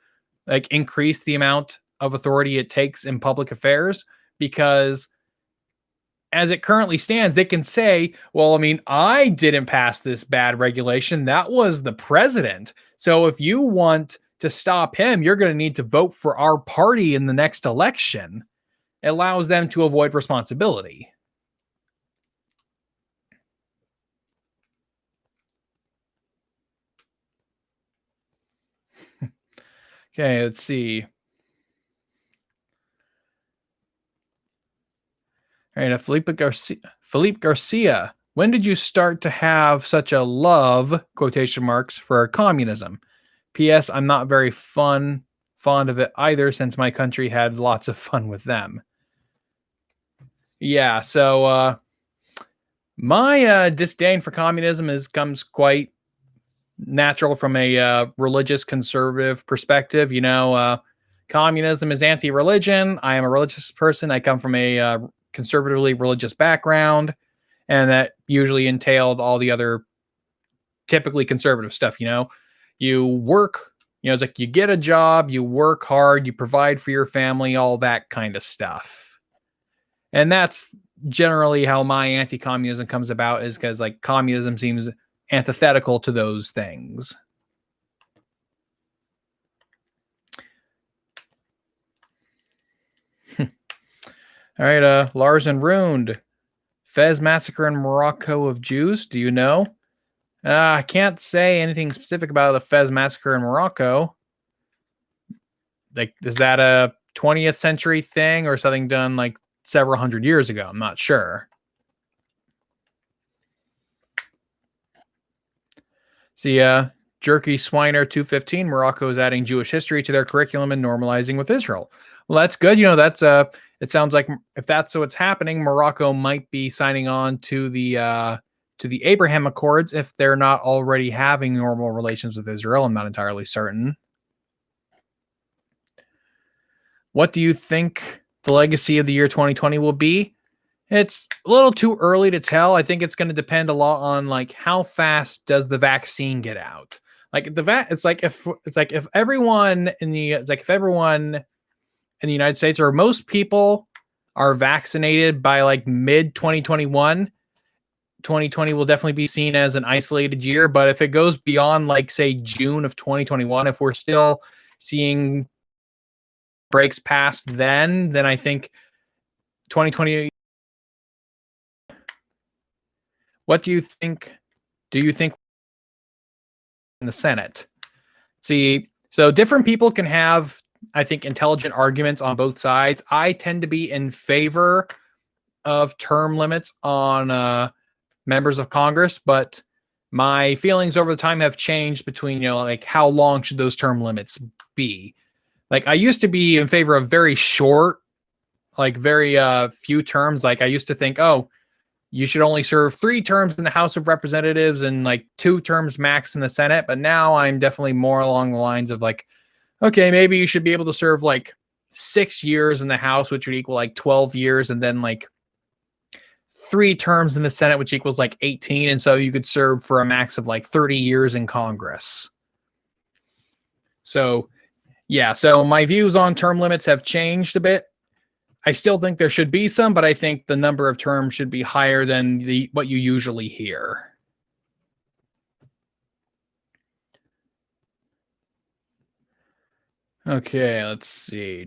like increase the amount of authority it takes in public affairs, because as it currently stands, they can say, well, I mean, I didn't pass this bad regulation. That was the president. So if you want to stop him, you're going to need to vote for our party in the next election. It allows them to avoid responsibility. Okay, let's see. All right, Felipe Garcia. When did you start to have such a love, quotation marks, for communism? P.S. I'm not very fond of it either, since my country had lots of fun with them. Yeah, so my disdain for communism comes quite natural from a religious conservative perspective. Communism is anti-religion. I am a religious person. I come from a conservatively religious background, and that usually entailed all the other typically conservative stuff. You work, it's like you get a job, you work hard, you provide for your family, all that kind of stuff. And that's generally how my anti-communism comes about, is because like communism seems antithetical to those things. All right, Lars and Ruined. Fez massacre in Morocco of Jews. Do you know? I can't say anything specific about the Fez massacre in Morocco. Like, is that a 20th century thing or something done like several hundred years ago? I'm not sure. See, Jerky Swiner 215. Morocco is adding Jewish history to their curriculum and normalizing with Israel. Well, that's good. That's it sounds like if that's what's happening, Morocco might be signing on to the Abraham Accords if they're not already having normal relations with Israel. I'm not entirely certain. What do you think the legacy of the year 2020 will be? It's a little too early to tell. I think it's going to depend a lot on like how fast does the vaccine get out. Like if everyone in the United States, or most people, are vaccinated by like mid 2021, 2020 will definitely be seen as an isolated year. But if it goes beyond like say June of 2021, if we're still seeing breaks past then I think 2020. What do you think? Do you think in the Senate? See, so different people can have, I think, intelligent arguments on both sides. I tend to be in favor of term limits on members of Congress, but my feelings over the time have changed between, like how long should those term limits be? Like I used to be in favor of very short, like very few terms. Like I used to think, oh, you should only serve 3 terms in the House of Representatives and like 2 terms max in the Senate. But now I'm definitely more along the lines of like, okay, maybe you should be able to serve like 6 years in the House, which would equal like 12 years, and then like 3 terms in the Senate, which equals like 18. And so you could serve for a max of like 30 years in Congress. So, yeah, so my views on term limits have changed a bit. I still think there should be some, but I think the number of terms should be higher than what you usually hear. Okay, let's see.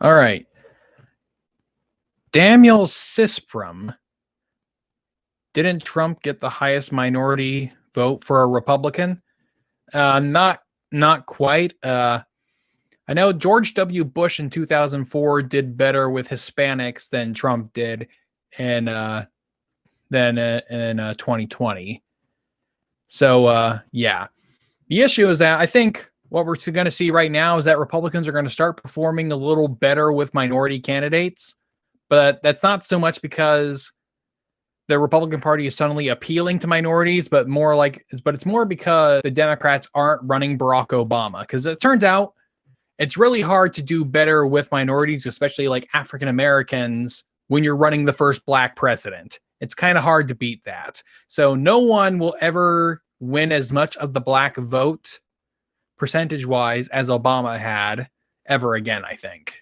All right. Daniel Sisprum. Didn't Trump get the highest minority vote for a Republican? Not quite. I know George W. Bush in 2004 did better with Hispanics than Trump did in 2020. So yeah, the issue is that I think what we're going to see right now is that Republicans are going to start performing a little better with minority candidates, but that's not so much because the Republican Party is suddenly appealing to minorities, but it's more because the Democrats aren't running Barack Obama. Because it turns out it's really hard to do better with minorities, especially like African Americans, when you're running the first black president. It's kind of hard to beat that. So no one will ever win as much of the black vote percentage wise as Obama had ever again, I think.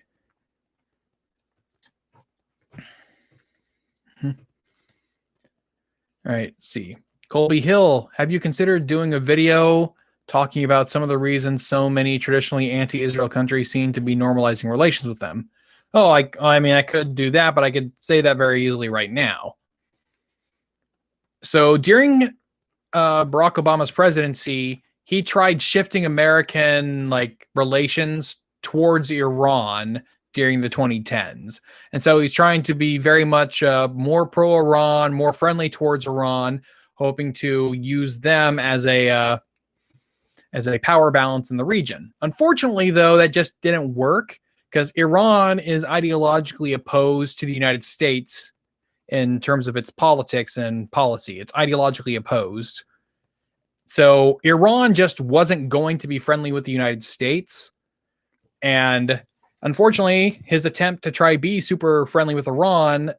All right, let's see. Colby Hill, have you considered doing a video talking about some of the reasons so many traditionally anti-Israel countries seem to be normalizing relations with them? Oh, I mean, I could do that, but I could say that very easily right now. So during Barack Obama's presidency, he tried shifting American relations towards Iran during the 2010s. And so he's trying to be very much more pro-Iran, more friendly towards Iran, hoping to use them as a power balance in the region. Unfortunately, though, that just didn't work because Iran is ideologically opposed to the United States in terms of its politics and policy. It's ideologically opposed. So Iran just wasn't going to be friendly with the United States. And unfortunately, his attempt to try be super friendly with Iran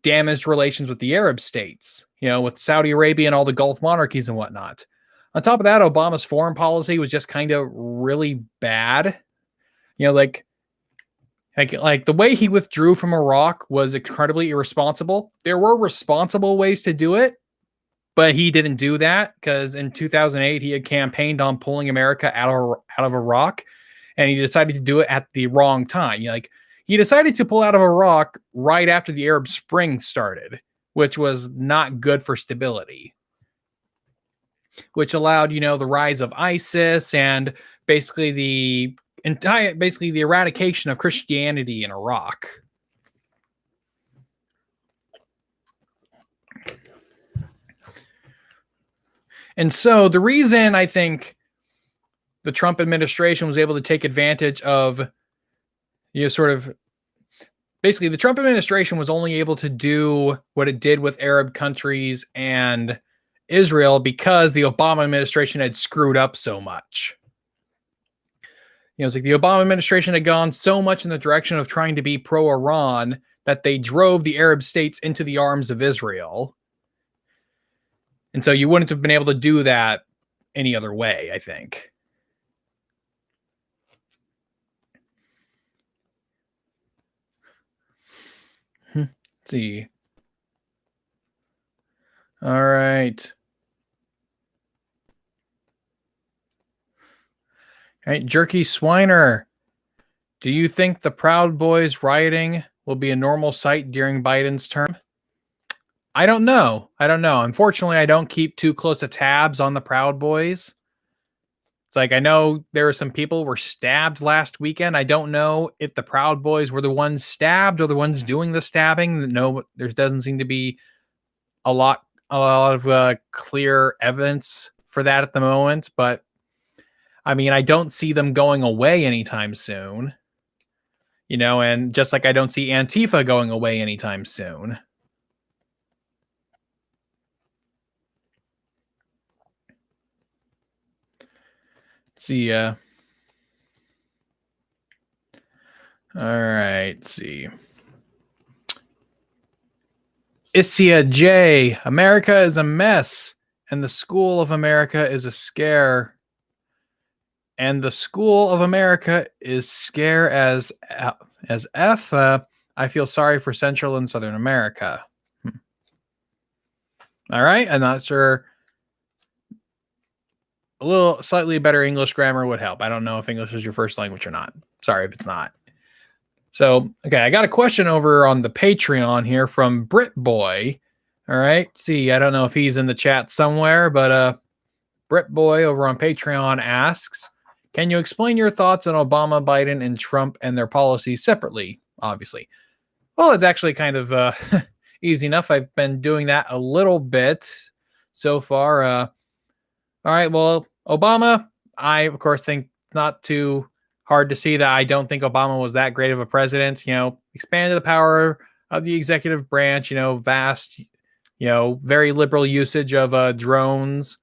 damaged relations with the Arab states, with Saudi Arabia and all the Gulf monarchies and whatnot. On top of that, Obama's foreign policy was just kind of really bad. Like the way he withdrew from Iraq was incredibly irresponsible. There were responsible ways to do it, but he didn't do that because in 2008, he had campaigned on pulling America out of Iraq, and he decided to do it at the wrong time. He decided to pull out of Iraq right after the Arab Spring started, which was not good for stability, which allowed, the rise of ISIS and basically the eradication of Christianity in Iraq. And so the reason I think the Trump administration was able to take advantage of, the Trump administration was only able to do what it did with Arab countries and Israel because the Obama administration had screwed up so much. It's like the Obama administration had gone so much in the direction of trying to be pro-Iran that they drove the Arab states into the arms of Israel. And so you wouldn't have been able to do that any other way, I think. Let's see. All right. All right, Jerky Swiner. Do you think the Proud Boys rioting will be a normal sight during Biden's term? I don't know. Unfortunately, I don't keep too close a tabs on the Proud Boys. It's I know there were some people who were stabbed last weekend. I don't know if the Proud Boys were the ones stabbed or the ones doing the stabbing. No, there doesn't seem to be a lot of clear evidence for that at the moment. But I mean, I don't see them going away anytime soon. And just like I don't see Antifa going away anytime soon. See, all right, let's see. Isia J. America is a mess, and the school of America is a scare. And the school of America is scare as F. I feel sorry for Central and Southern America. All right, I'm not sure. A little slightly better English grammar would help. I don't know if English is your first language or not. Sorry if it's not. So, okay, I got a question over on the Patreon here from Brit Boy. All right, see, I don't know if he's in the chat somewhere, but Brit Boy over on Patreon asks, can you explain your thoughts on Obama, Biden, and Trump and their policies separately, obviously? Well, it's actually kind of easy enough. I've been doing that a little bit so far. All right, well, Obama, I, of course, think not too hard to see that I don't think Obama was that great of a president. Expanded the power of the executive branch, vast, very liberal usage of drones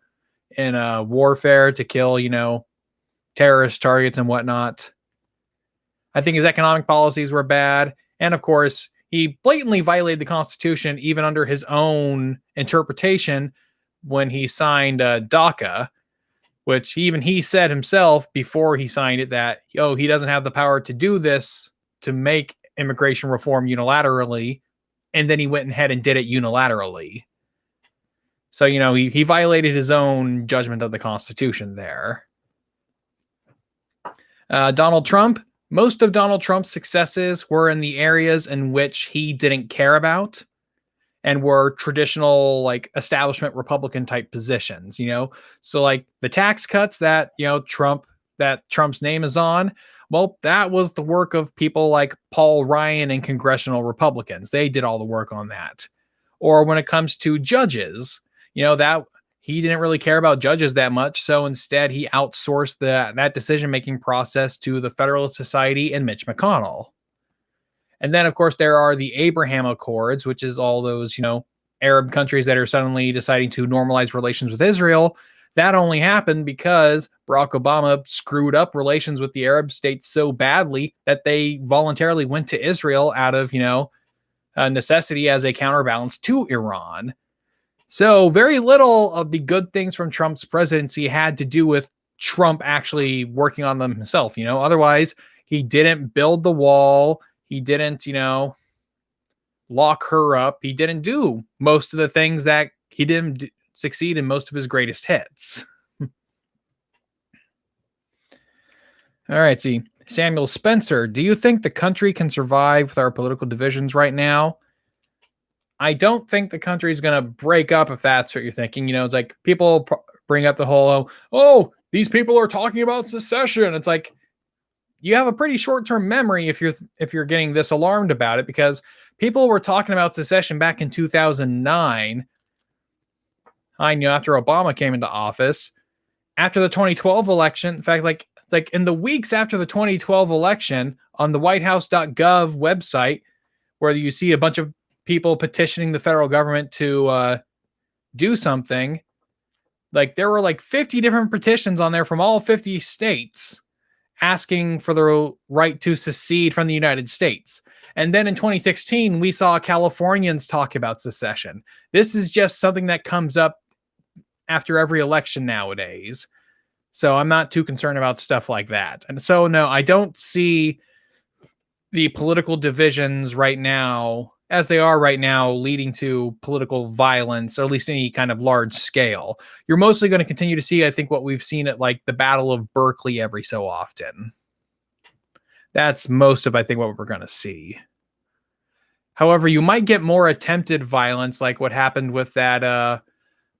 in warfare to kill, terrorist targets and whatnot. I think his economic policies were bad. And of course, he blatantly violated the Constitution, even under his own interpretation, when he signed DACA, which even he said himself before he signed it that, he doesn't have the power to do this, to make immigration reform unilaterally. And then he went ahead and did it unilaterally. So, he violated his own judgment of the Constitution there. Donald Trump. Most of Donald Trump's successes were in the areas in which he didn't care about and were traditional, like, establishment Republican type positions, So like the tax cuts that, Trump's name is on, well, that was the work of people like Paul Ryan and congressional Republicans. They did all the work on that. Or when it comes to judges, that he didn't really care about judges that much. So instead, he outsourced that decision-making process to the Federalist Society and Mitch McConnell. And then, of course, there are the Abraham Accords, which is all those, Arab countries that are suddenly deciding to normalize relations with Israel. That only happened because Barack Obama screwed up relations with the Arab states so badly that they voluntarily went to Israel out of, necessity as a counterbalance to Iran. So very little of the good things from Trump's presidency had to do with Trump actually working on them himself. Otherwise he didn't build the wall. He didn't, lock her up. He didn't do most of the things that he didn't succeed in most of his greatest hits. All right. See, Samuel Spencer, do you think the country can survive with our political divisions right now? I don't think the country is going to break up, if that's what you're thinking. It's like people bring up the whole, these people are talking about secession. It's like, you have a pretty short-term memory if you're getting this alarmed about it, because people were talking about secession back in 2009. After Obama came into office, after the 2012 election. In fact, like in the weeks after the 2012 election, on the whitehouse.gov website, where you see a bunch of people petitioning the federal government to do something, like there were like 50 different petitions on there from all 50 states asking for the right to secede from the United States. And then in 2016, we saw Californians talk about secession. This is just something that comes up after every election nowadays. So I'm not too concerned about stuff like that. And so, no, I don't see the political divisions right now, as they are right now, leading to political violence, or at least any kind of large scale. You're mostly going to continue to see, I think, what we've seen at like the Battle of Berkeley every so often. That's most of, I think, what we're going to see. However, you might get more attempted violence, like what happened with that,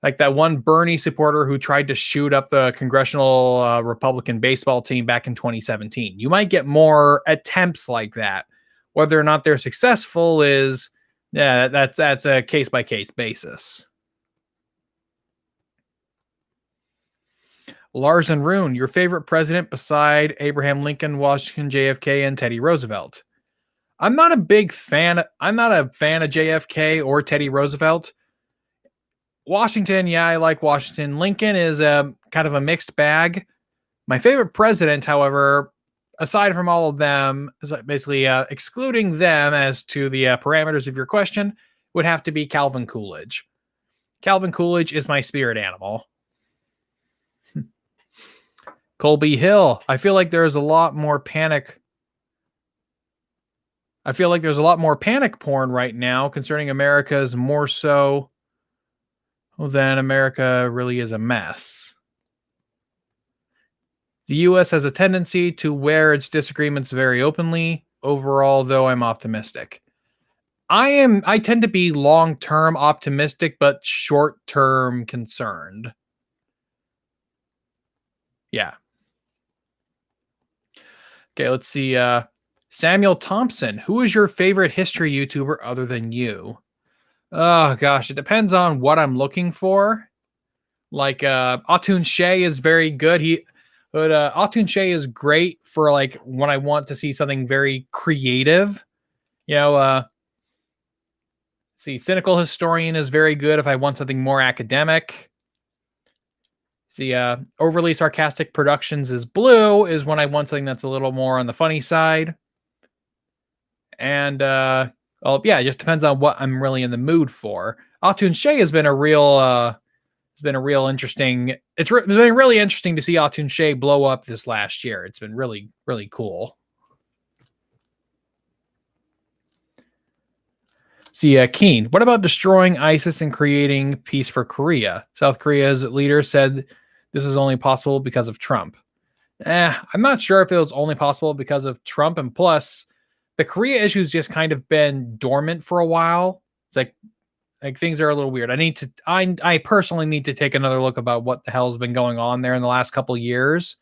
like that one Bernie supporter who tried to shoot up the congressional Republican baseball team back in 2017. You might get more attempts like that. Whether or not they're successful is, that's a case-by-case basis. Lars and Rune, your favorite president beside Abraham Lincoln, Washington, JFK, and Teddy Roosevelt? I'm not a fan of JFK or Teddy Roosevelt. Washington, yeah, I like Washington. Lincoln is kind of a mixed bag. My favorite president, however, aside from all of them, basically excluding them as to the parameters of your question, would have to be Calvin Coolidge. Calvin Coolidge is my spirit animal. Colby Hill, I feel like there's a lot more panic. I feel like there's a lot more panic porn right now concerning America's more so than America really is a mess. The U.S. has a tendency to wear its disagreements very openly. Overall, though, I'm optimistic. I tend to be long-term optimistic, but short-term concerned. Yeah. Okay, let's see. Samuel Thompson, who is your favorite history YouTuber other than you? Oh, gosh, it depends on what I'm looking for. Like, Atun Shea is very good. Atun Shea is great for, like, when I want to see something very creative. See, cynical historian is very good if I want something more academic. See, overly sarcastic productions is blue is when I want something that's a little more on the funny side. And well, yeah, it just depends on what I'm really in the mood for. Atun Shea has been a real interesting. It's been really interesting to see Atun Shea blow up this last year. It's been really, really cool. See, Keen, what about destroying ISIS and creating peace for Korea? South Korea's leader said this is only possible because of Trump. I'm not sure if it was only possible because of Trump, and plus, the Korea issue's just kind of been dormant for a while. It's like things are a little weird. I personally need to take another look about what the hell's been going on there in the last couple of years,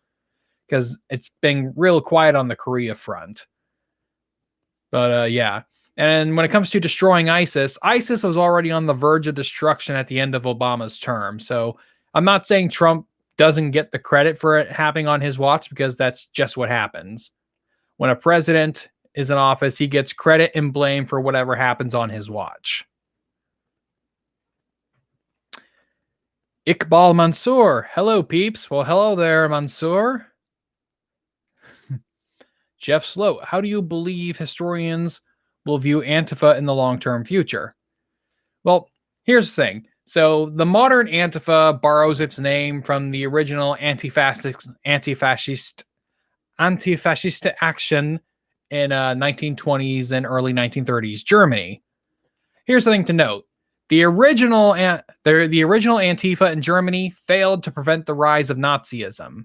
because it's been real quiet on the Korea front. But yeah. And when it comes to destroying ISIS, ISIS was already on the verge of destruction at the end of Obama's term. So I'm not saying Trump doesn't get the credit for it happening on his watch, because that's just what happens. When a president is in office, he gets credit and blame for whatever happens on his watch. Iqbal Mansour. Hello, peeps. Well, hello there, Mansour. Jeff Sloat. How do you believe historians will view Antifa in the long-term future? Well, here's the thing. So the modern Antifa borrows its name from the original anti-fascist action in 1920s and early 1930s Germany. Here's the thing to note. The original Antifa in Germany failed to prevent the rise of Nazism.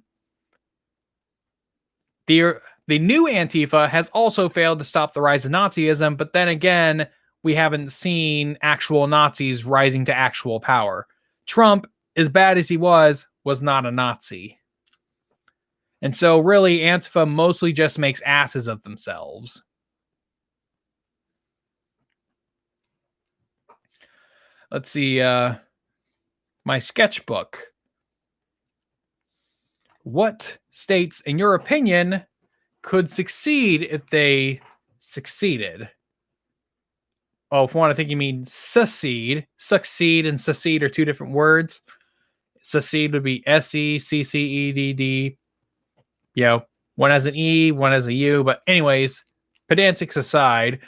The new Antifa has also failed to stop the rise of Nazism, but then again, we haven't seen actual Nazis rising to actual power. Trump, as bad as he was not a Nazi. And so really, Antifa mostly just makes asses of themselves. Let's see, my sketchbook. What states, in your opinion, could succeed if they succeeded? Oh, if you want to think you mean secede. Succeed and secede are two different words. Secede would be SECCEDD. You know, one has an E, one has a U. But anyways, pedantics aside,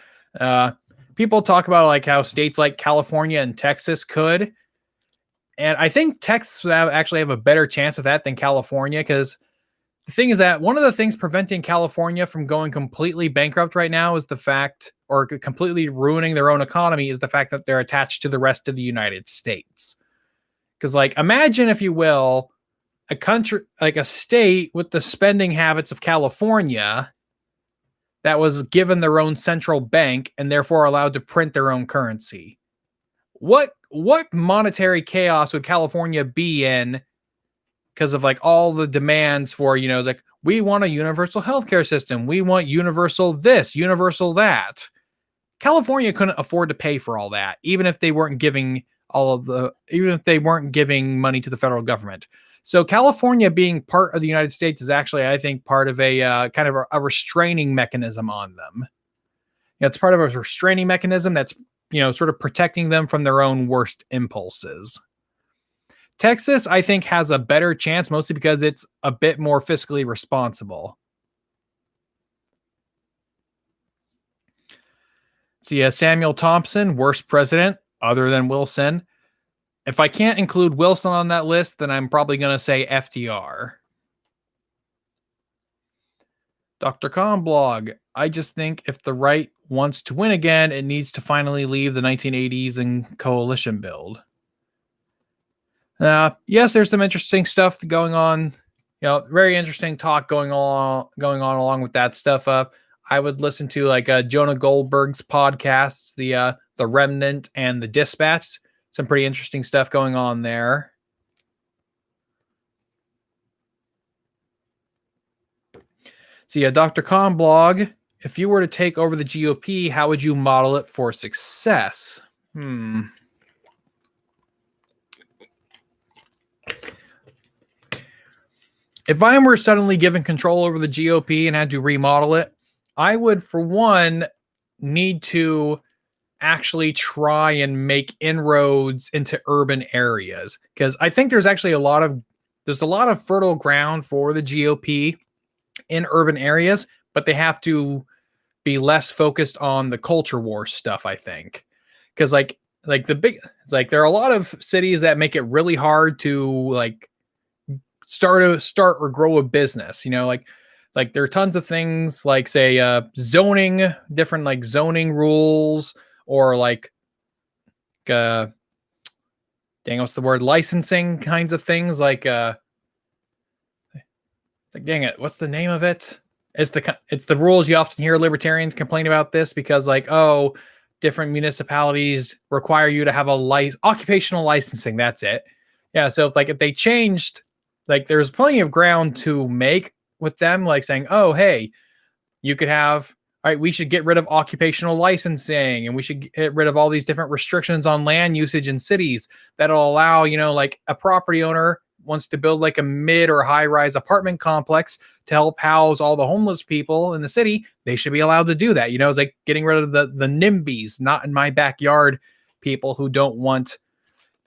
people talk about like how states like California and Texas could. And I think Texas would actually have a better chance with that than California, because the thing is that one of the things preventing California from going completely bankrupt right now is the fact, or completely ruining their own economy, is the fact that they're attached to the rest of the United States. Because, like, imagine, if you will, a country, like a state with the spending habits of California that was given their own central bank and therefore allowed to print their own currency. What monetary chaos would California be in because of like all the demands for, you know, like, we want a universal healthcare system. We want universal this, universal that. California couldn't afford to pay for all that, even if they weren't giving money to the federal government. So California being part of the United States is actually, I think, part of a kind of a restraining mechanism on them. You know, it's part of a restraining mechanism that's, you know, sort of protecting them from their own worst impulses. Texas, I think, has a better chance, mostly because it's a bit more fiscally responsible. See, Samuel Thompson, worst president other than Wilson. If I can't include Wilson on that list, then I'm probably going to say FDR. Dr. Khan blog. I just think if the right wants to win again, it needs to finally leave the 1980s and coalition build. Yes, there's some interesting stuff going on. You know, very interesting talk going on along with that stuff. I would listen to like Jonah Goldberg's podcasts, the Remnant and the Dispatch. Some pretty interesting stuff going on there. So yeah, Dr. Khan blog. If you were to take over the GOP, how would you model it for success? If I were suddenly given control over the GOP and had to remodel it, I would, for one, need to actually try and make inroads into urban areas, because I think there's actually there's a lot of fertile ground for the GOP in urban areas, but they have to be less focused on the culture war stuff, I think. Because it's like there are a lot of cities that make it really hard to like start or grow a business, like there are tons of things like say zoning, different like zoning rules, or like uh what's the word, licensing kinds of things, like dang it, what's the name of it? It's the rules. You often hear libertarians complain about this because like, oh, different municipalities require you to have a occupational licensing. That's it. Yeah. So if they changed, like there's plenty of ground to make with them, like saying, oh, hey, you could have, all right, we should get rid of occupational licensing and we should get rid of all these different restrictions on land usage in cities that'll allow, like a property owner wants to build like a mid or high rise apartment complex to help house all the homeless people in the city. They should be allowed to do that. It's like getting rid of the NIMBYs, not in my backyard, people who don't want,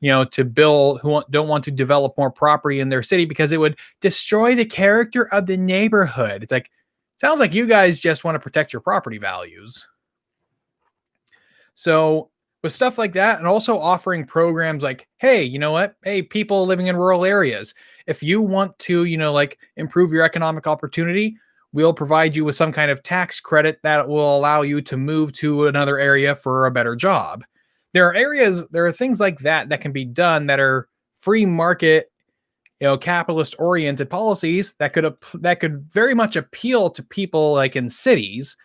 to build, don't want to develop more property in their city because it would destroy the character of the neighborhood. It's like, sounds like you guys just want to protect your property values. So with stuff like that, and also offering programs like, hey, you know what? Hey, people living in rural areas, if you want to, like improve your economic opportunity, we'll provide you with some kind of tax credit that will allow you to move to another area for a better job. There are things like that can be done that are free market, capitalist oriented policies that could very much appeal to people like in cities.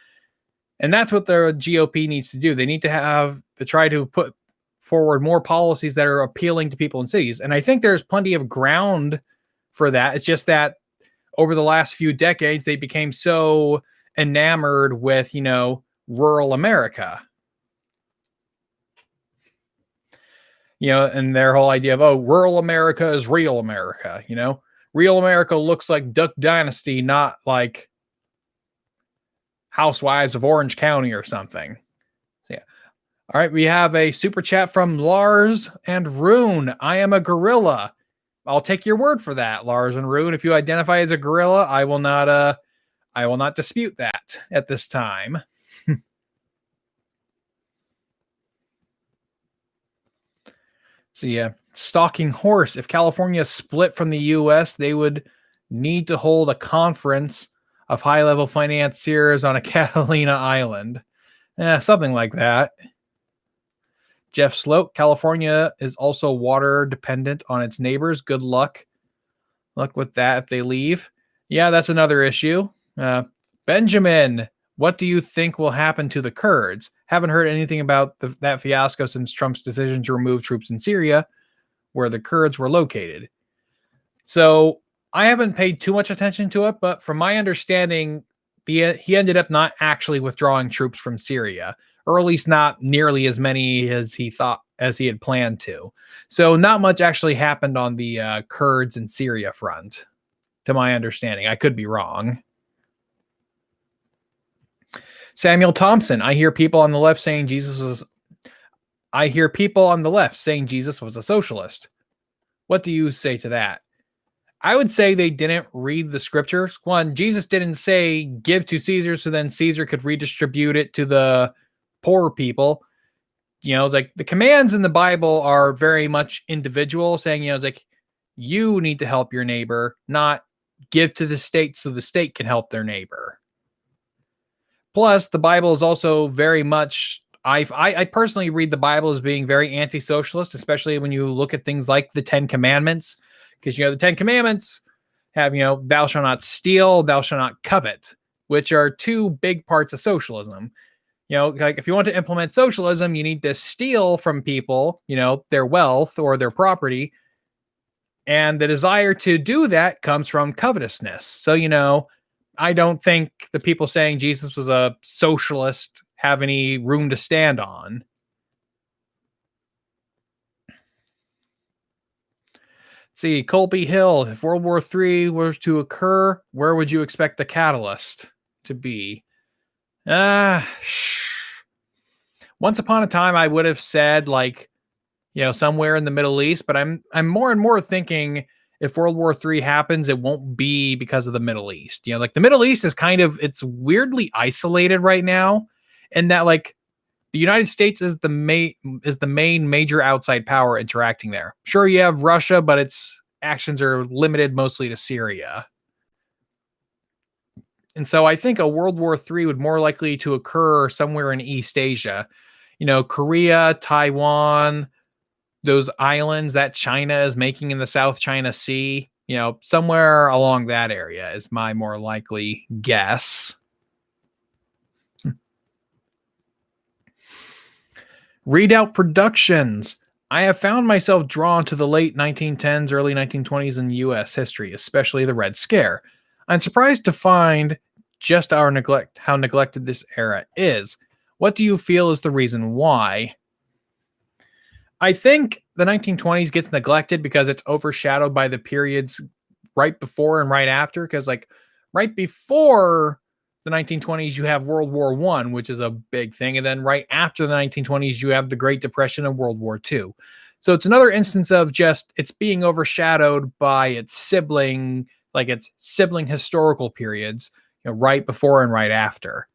And that's what the GOP needs to do. They need to try to put forward more policies that are appealing to people in cities. And I think there's plenty of ground for that. It's just that over the last few decades, they became so enamored with, rural America. And their whole idea of, oh, rural America is real America, real America looks like Duck Dynasty, not like Housewives of Orange County or something. So, yeah. All right. We have a super chat from Lars and Rune. I am a gorilla. I'll take your word for that, Lars and Rune. If you identify as a gorilla, I will not dispute that at this time. So yeah, stalking horse. If California split from the U.S., they would need to hold a conference of high-level financiers on a Catalina island. Something like that. Jeff Sloat, California is also water dependent on its neighbors. Good luck. Luck with that if they leave. Yeah, that's another issue. Benjamin, what do you think will happen to the Kurds? Haven't heard anything about that fiasco since Trump's decision to remove troops in Syria, where the Kurds were located. So I haven't paid too much attention to it, but from my understanding, he ended up not actually withdrawing troops from Syria, or at least not nearly as many as he had planned to. So not much actually happened on the Kurds in Syria front, to my understanding. I could be wrong. Samuel Thompson, I hear people on the left saying Jesus was a socialist. What do you say to that? I would say they didn't read the scriptures. One, Jesus didn't say give to Caesar so then Caesar could redistribute it to the poor people. Like the commands in the Bible are very much individual, saying, it's like you need to help your neighbor, not give to the state so the state can help their neighbor. Plus, the Bible is also very much, I personally read the Bible as being very anti-socialist, especially when you look at things like the 10 Commandments. Because, the 10 Commandments have, thou shalt not steal, thou shalt not covet, which are two big parts of socialism. Like if you want to implement socialism, you need to steal from people, their wealth or their property. And the desire to do that comes from covetousness. So, I don't think the people saying Jesus was a socialist have any room to stand on. See, Colby Hill, if World War III were to occur, where would you expect the catalyst to be? Once upon a time, I would have said like, somewhere in the Middle East, but I'm more and more thinking if World War III happens, it won't be because of the Middle East. Like the Middle East is it's weirdly isolated right now, and that like the United States is the main major outside power interacting there. Sure, you have Russia, but its actions are limited mostly to Syria. And so I think a World War III would more likely to occur somewhere in East Asia. Korea, Taiwan, those islands that China is making in the South China Sea, somewhere along that area is my more likely guess. Readout Productions. I have found myself drawn to the late 1910s, early 1920s in U.S. history, especially the Red Scare. I'm surprised to find just how neglected this era is. What do you feel is the reason why? I think the 1920s gets neglected because it's overshadowed by the periods right before and right after. Because like right before the 1920s, you have World War I, which is a big thing. And then right after the 1920s, you have the Great Depression and World War II. So it's another instance of just it's being overshadowed by its sibling historical periods, right before and right after.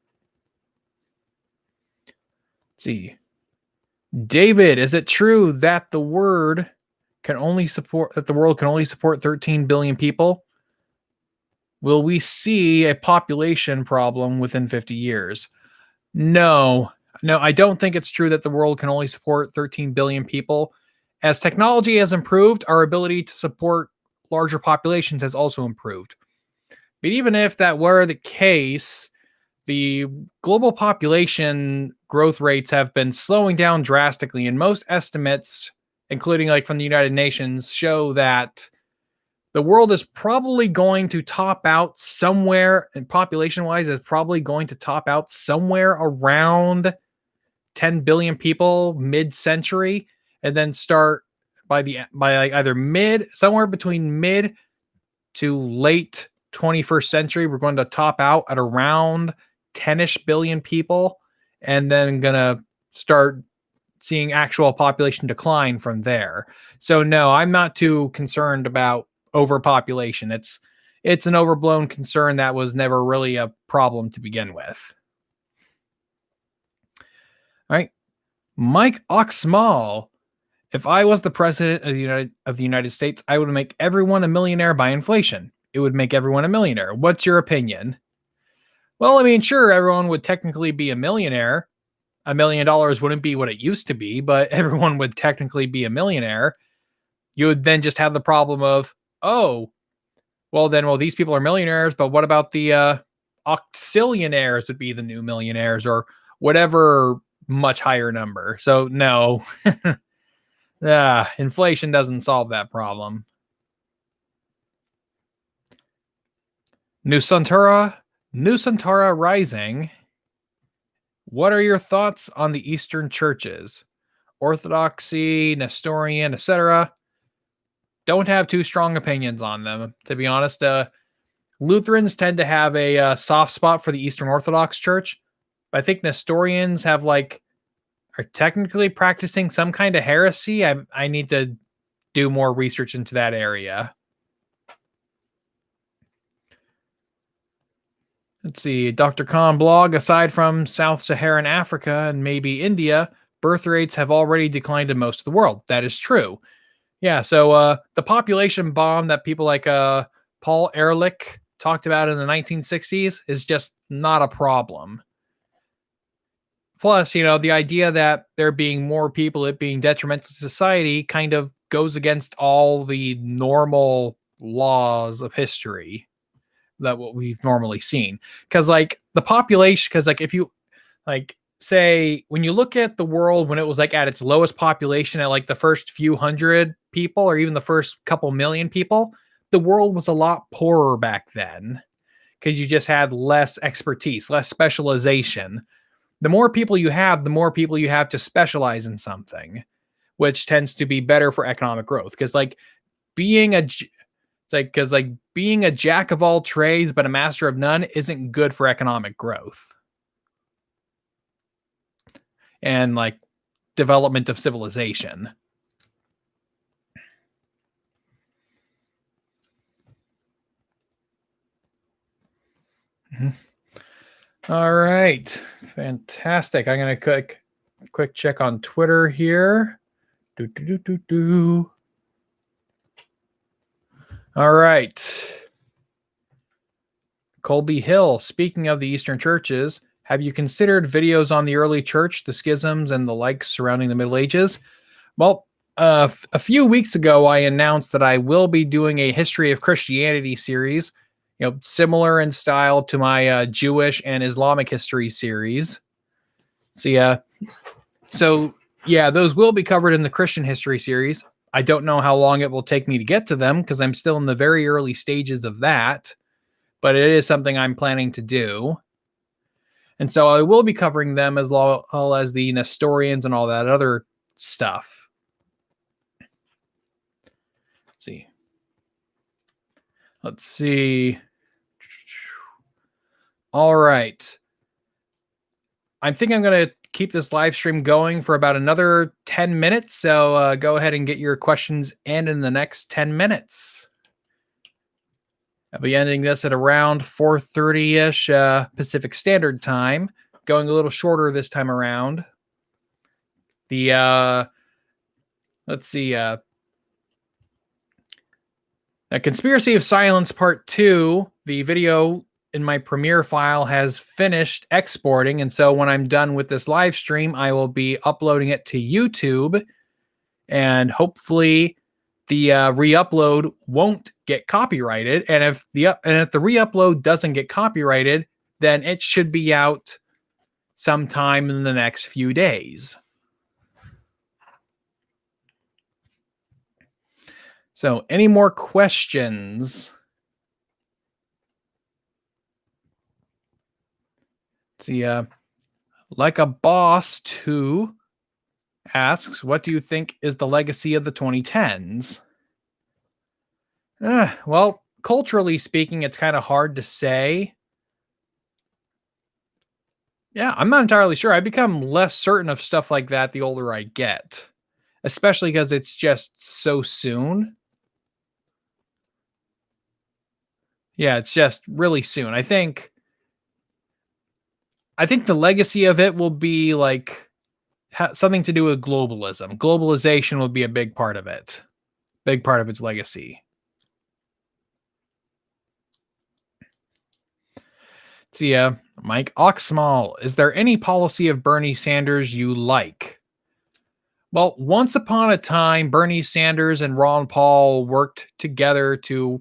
Let's see. David, is it true that the world can only support 13 billion people? Will we see a population problem within 50 years? No, I don't think it's true that the world can only support 13 billion people. As technology has improved, our ability to support larger populations has also improved. But even if that were the case, the global population growth rates have been slowing down drastically, and most estimates, including like from the United Nations, show that the world is probably going to top out somewhere, and population-wise is probably going to top out somewhere around 10 billion people mid-century, and then start by like either somewhere between mid to late 21st century, we're going to top out at around 10-ish billion people, and then gonna start seeing actual population decline from there. So no, I'm not too concerned about overpopulation. It's an overblown concern that was never really a problem to begin with. All right. Mike Oxmall. If I was the president of the United States, I would make everyone a millionaire by inflation. It would make everyone a millionaire. What's your opinion? Well, I mean, sure, everyone would technically be a millionaire. $1 million wouldn't be what it used to be, but everyone would technically be a millionaire. You would then just have the problem of, oh, well, these people are millionaires, but what about the octillionaires would be the new millionaires or whatever much higher number. So no, inflation doesn't solve that problem. Nusantara Rising. What are your thoughts on the Eastern churches? Orthodoxy, Nestorian, etc. Don't have too strong opinions on them, to be honest. Lutherans tend to have a soft spot for the Eastern Orthodox Church. But I think Nestorians are technically practicing some kind of heresy. I need to do more research into that area. Let's see, Dr. Khan blog, aside from Sub-Saharan Africa and maybe India, birth rates have already declined in most of the world. That is true. Yeah, so the population bomb that people like Paul Ehrlich talked about in the 1960s is just not a problem. Plus, the idea that there being more people, it being detrimental to society, kind of goes against all the normal laws of history that what we've normally seen. Because like the population, because like if you like say when you look at the world when it was like at its lowest population at like the first few hundred people or even the first couple million people, the world was a lot poorer back then because you just had less expertise, less specialization. The more people you have, the more people you have to specialize in something, which tends to be better for economic growth. Because being a jack of all trades but a master of none isn't good for economic growth. and like development of civilization. All right. Fantastic. I'm going to quick check on Twitter here. All right. Colby Hill, speaking of the Eastern churches, have you considered videos on the early church, the schisms, and the likes surrounding the Middle Ages? Well, a few weeks ago, I announced that I will be doing a history of Christianity series, similar in style to my Jewish and Islamic history series. So those will be covered in the Christian history series. I don't know how long it will take me to get to them because I'm still in the very early stages of that, but it is something I'm planning to do. And so I will be covering them as well as the Nestorians and all that other stuff. Let's see. All right. I think I'm going to keep this live stream going for about another 10 minutes. So go ahead and get your questions in the next 10 minutes. I'll be ending this at around 4:30-ish Pacific Standard Time, going a little shorter this time around. Let's see. A Conspiracy of Silence Part 2, the video in my Premiere file has finished exporting, and so when I'm done with this live stream, I will be uploading it to YouTube, and hopefully the re-upload won't get copyrighted. And if the re-upload doesn't get copyrighted, then it should be out sometime in the next few days. So, any more questions? See, like a boss 2 asks, what do you think is the legacy of the 2010s? Well, culturally speaking, it's kind of hard to say. Yeah, I'm not entirely sure. I become less certain of stuff like that the older I get, especially because it's just so soon. Yeah, it's just really soon. I think the legacy of it will be like something to do with globalism. Globalization will be a big part of it. Big part of its legacy. See, Mike Oxmall, is there any policy of Bernie Sanders you like? Well, once upon a time, Bernie Sanders and Ron Paul worked together to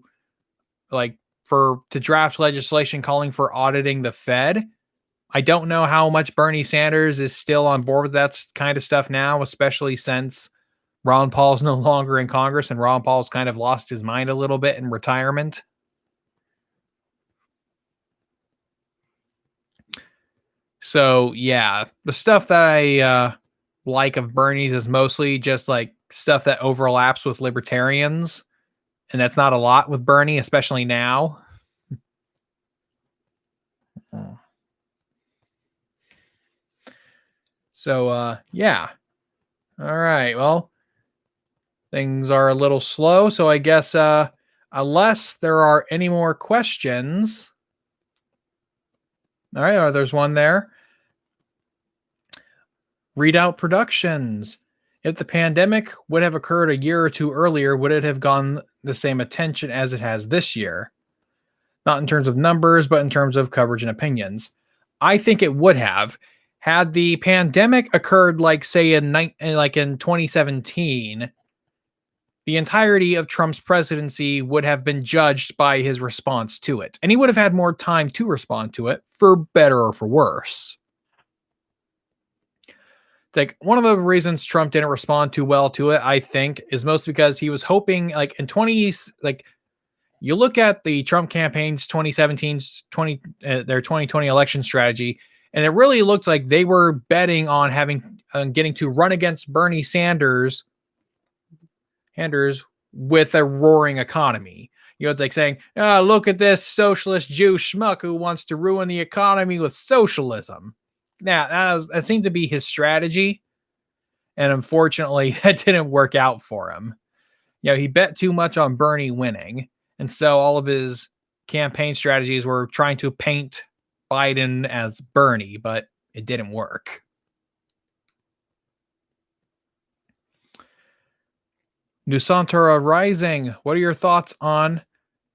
draft legislation calling for auditing the Fed. I don't know how much Bernie Sanders is still on board with that kind of stuff now, especially since Ron Paul's no longer in Congress and Ron Paul's kind of lost his mind a little bit in retirement. So, yeah, the stuff that I like of Bernie's is mostly just like stuff that overlaps with libertarians. And that's not a lot with Bernie, especially now. So, yeah. All right. Well, things are a little slow. So I guess unless there are any more questions. All right. There's one there. Readout Productions. If the pandemic would have occurred a year or two earlier, would it have gotten the same attention as it has this year? Not in terms of numbers, but in terms of coverage and opinions. I think it would have. Had the pandemic occurred, like, say, in 2017, the entirety of Trump's presidency would have been judged by his response to it. And he would have had more time to respond to it, for better or for worse. Like, one of the reasons Trump didn't respond too well to it, I think, is mostly because he was hoping, like, in 20s, like, you look at the Trump campaign's 2017, their 2020 election strategy, and it really looked like they were betting on getting to run against Bernie Sanders with a roaring economy. It's like saying, look at this socialist Jew schmuck who wants to ruin the economy with socialism. that seemed to be his strategy, and unfortunately, that didn't work out for him. He bet too much on Bernie winning, and so all of his campaign strategies were trying to paint Biden as Bernie, but it didn't work. Nusantara Rising, what are your thoughts on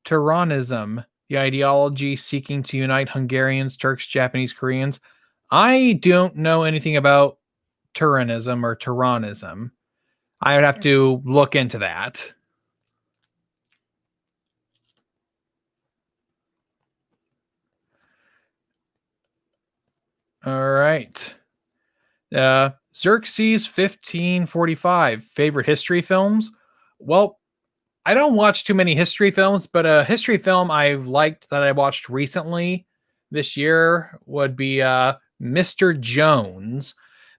Tyrannism, the ideology seeking to unite Hungarians, Turks, Japanese, Koreans? I don't know anything about Tyrannism or Tyrannism. I would have to look into that. All right. Xerxes 1545, favorite history films? Well, I don't watch too many history films, but a history film I've liked that I watched recently this year would be Mr. Jones.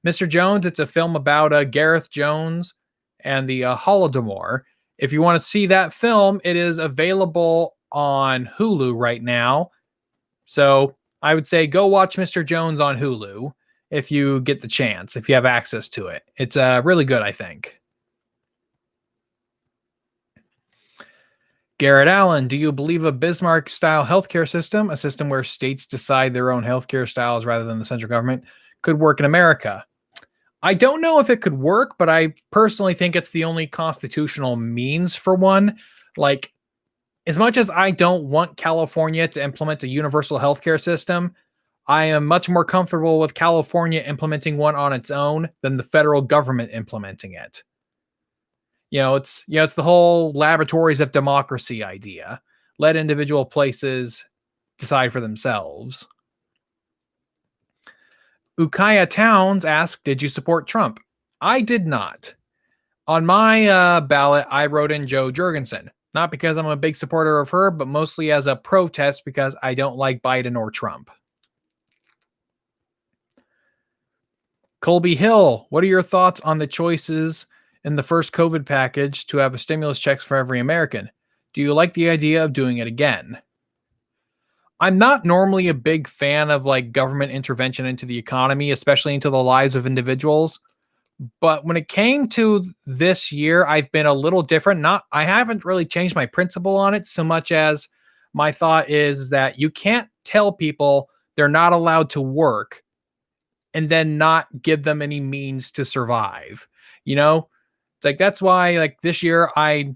Mr. Jones, it's a film about Gareth Jones and the Holodomor. If you want to see that film, it is available on Hulu right now. So I would say go watch Mr. Jones on Hulu if you get the chance, if you have access to it. It's really good, I think. Garrett Allen, do you believe a Bismarck-style healthcare system, a system where states decide their own healthcare styles rather than the central government, could work in America? I don't know if it could work, but I personally think it's the only constitutional means for one. Like, as much as I don't want California to implement a universal healthcare system, I am much more comfortable with California implementing one on its own than the federal government implementing it. It's the whole laboratories of democracy idea. Let individual places decide for themselves. Ukaya Towns asked, did you support Trump? I did not. On my ballot, I wrote in Joe Jurgensen. Not because I'm a big supporter of her, but mostly as a protest because I don't like Biden or Trump. Colby Hill, what are your thoughts on the choices in the first COVID package to have a stimulus checks for every American? Do you like the idea of doing it again? I'm not normally a big fan of government intervention into the economy, especially into the lives of individuals. But when it came to this year, I've been a little different. I haven't really changed my principle on it so much as my thought is that you can't tell people they're not allowed to work and then not give them any means to survive. That's why this year I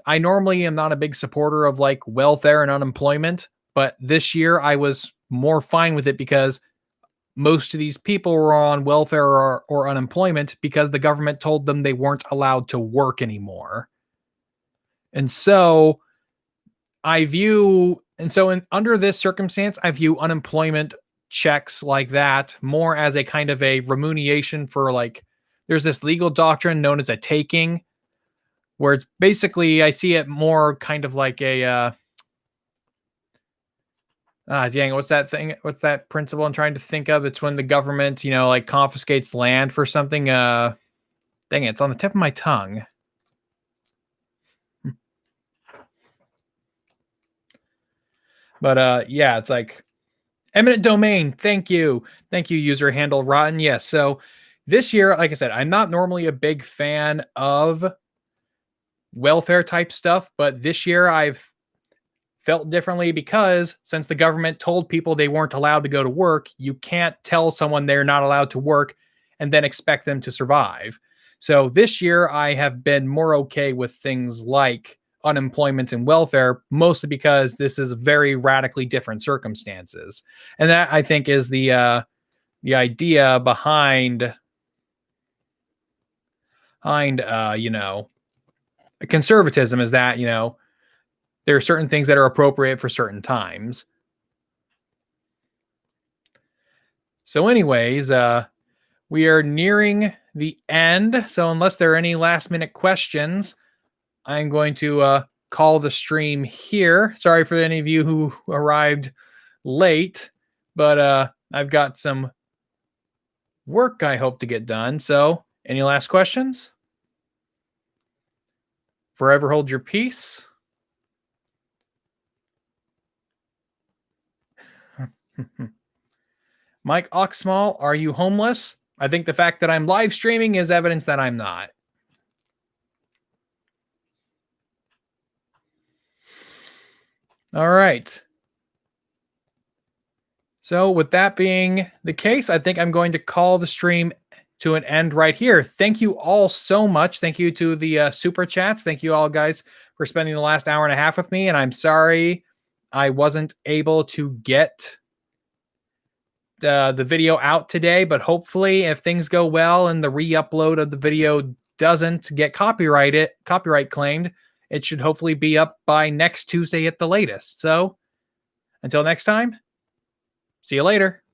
normally am not a big supporter of welfare and unemployment, but this year I was more fine with it because most of these people were on welfare or unemployment because the government told them they weren't allowed to work anymore. And so under this circumstance, I view unemployment checks like that more as a kind of a remuneration for there's this legal doctrine known as a taking, where it's basically, I see it more kind of like a, what's that thing? What's that principle I'm trying to think of? It's when the government, confiscates land for something. Dang it, it's on the tip of my tongue. But yeah, it's like eminent domain. Thank you, user handle rotten. Yes. So this year, like I said, I'm not normally a big fan of welfare type stuff, but this year I've felt differently because since the government told people they weren't allowed to go to work, you can't tell someone they're not allowed to work and then expect them to survive. So this year I have been more okay with things like unemployment and welfare, mostly because this is very radically different circumstances. And that, I think, is the idea behind conservatism, is that, there are certain things that are appropriate for certain times. So anyways, we are nearing the end. So unless there are any last minute questions, I'm going to call the stream here. Sorry for any of you who arrived late, but I've got some work I hope to get done. So any last questions? Forever hold your peace. Mike Oxmall, are you homeless? I think the fact that I'm live streaming is evidence that I'm not. All right. So with that being the case, I think I'm going to call the stream to an end right here. Thank you all so much. Thank you to the super chats. Thank you all guys for spending the last hour and a half with me. And I'm sorry I wasn't able to get the video out today, but hopefully if things go well and the re-upload of the video doesn't get copyright claimed, it should hopefully be up by next Tuesday at the latest. So until next time, see you later.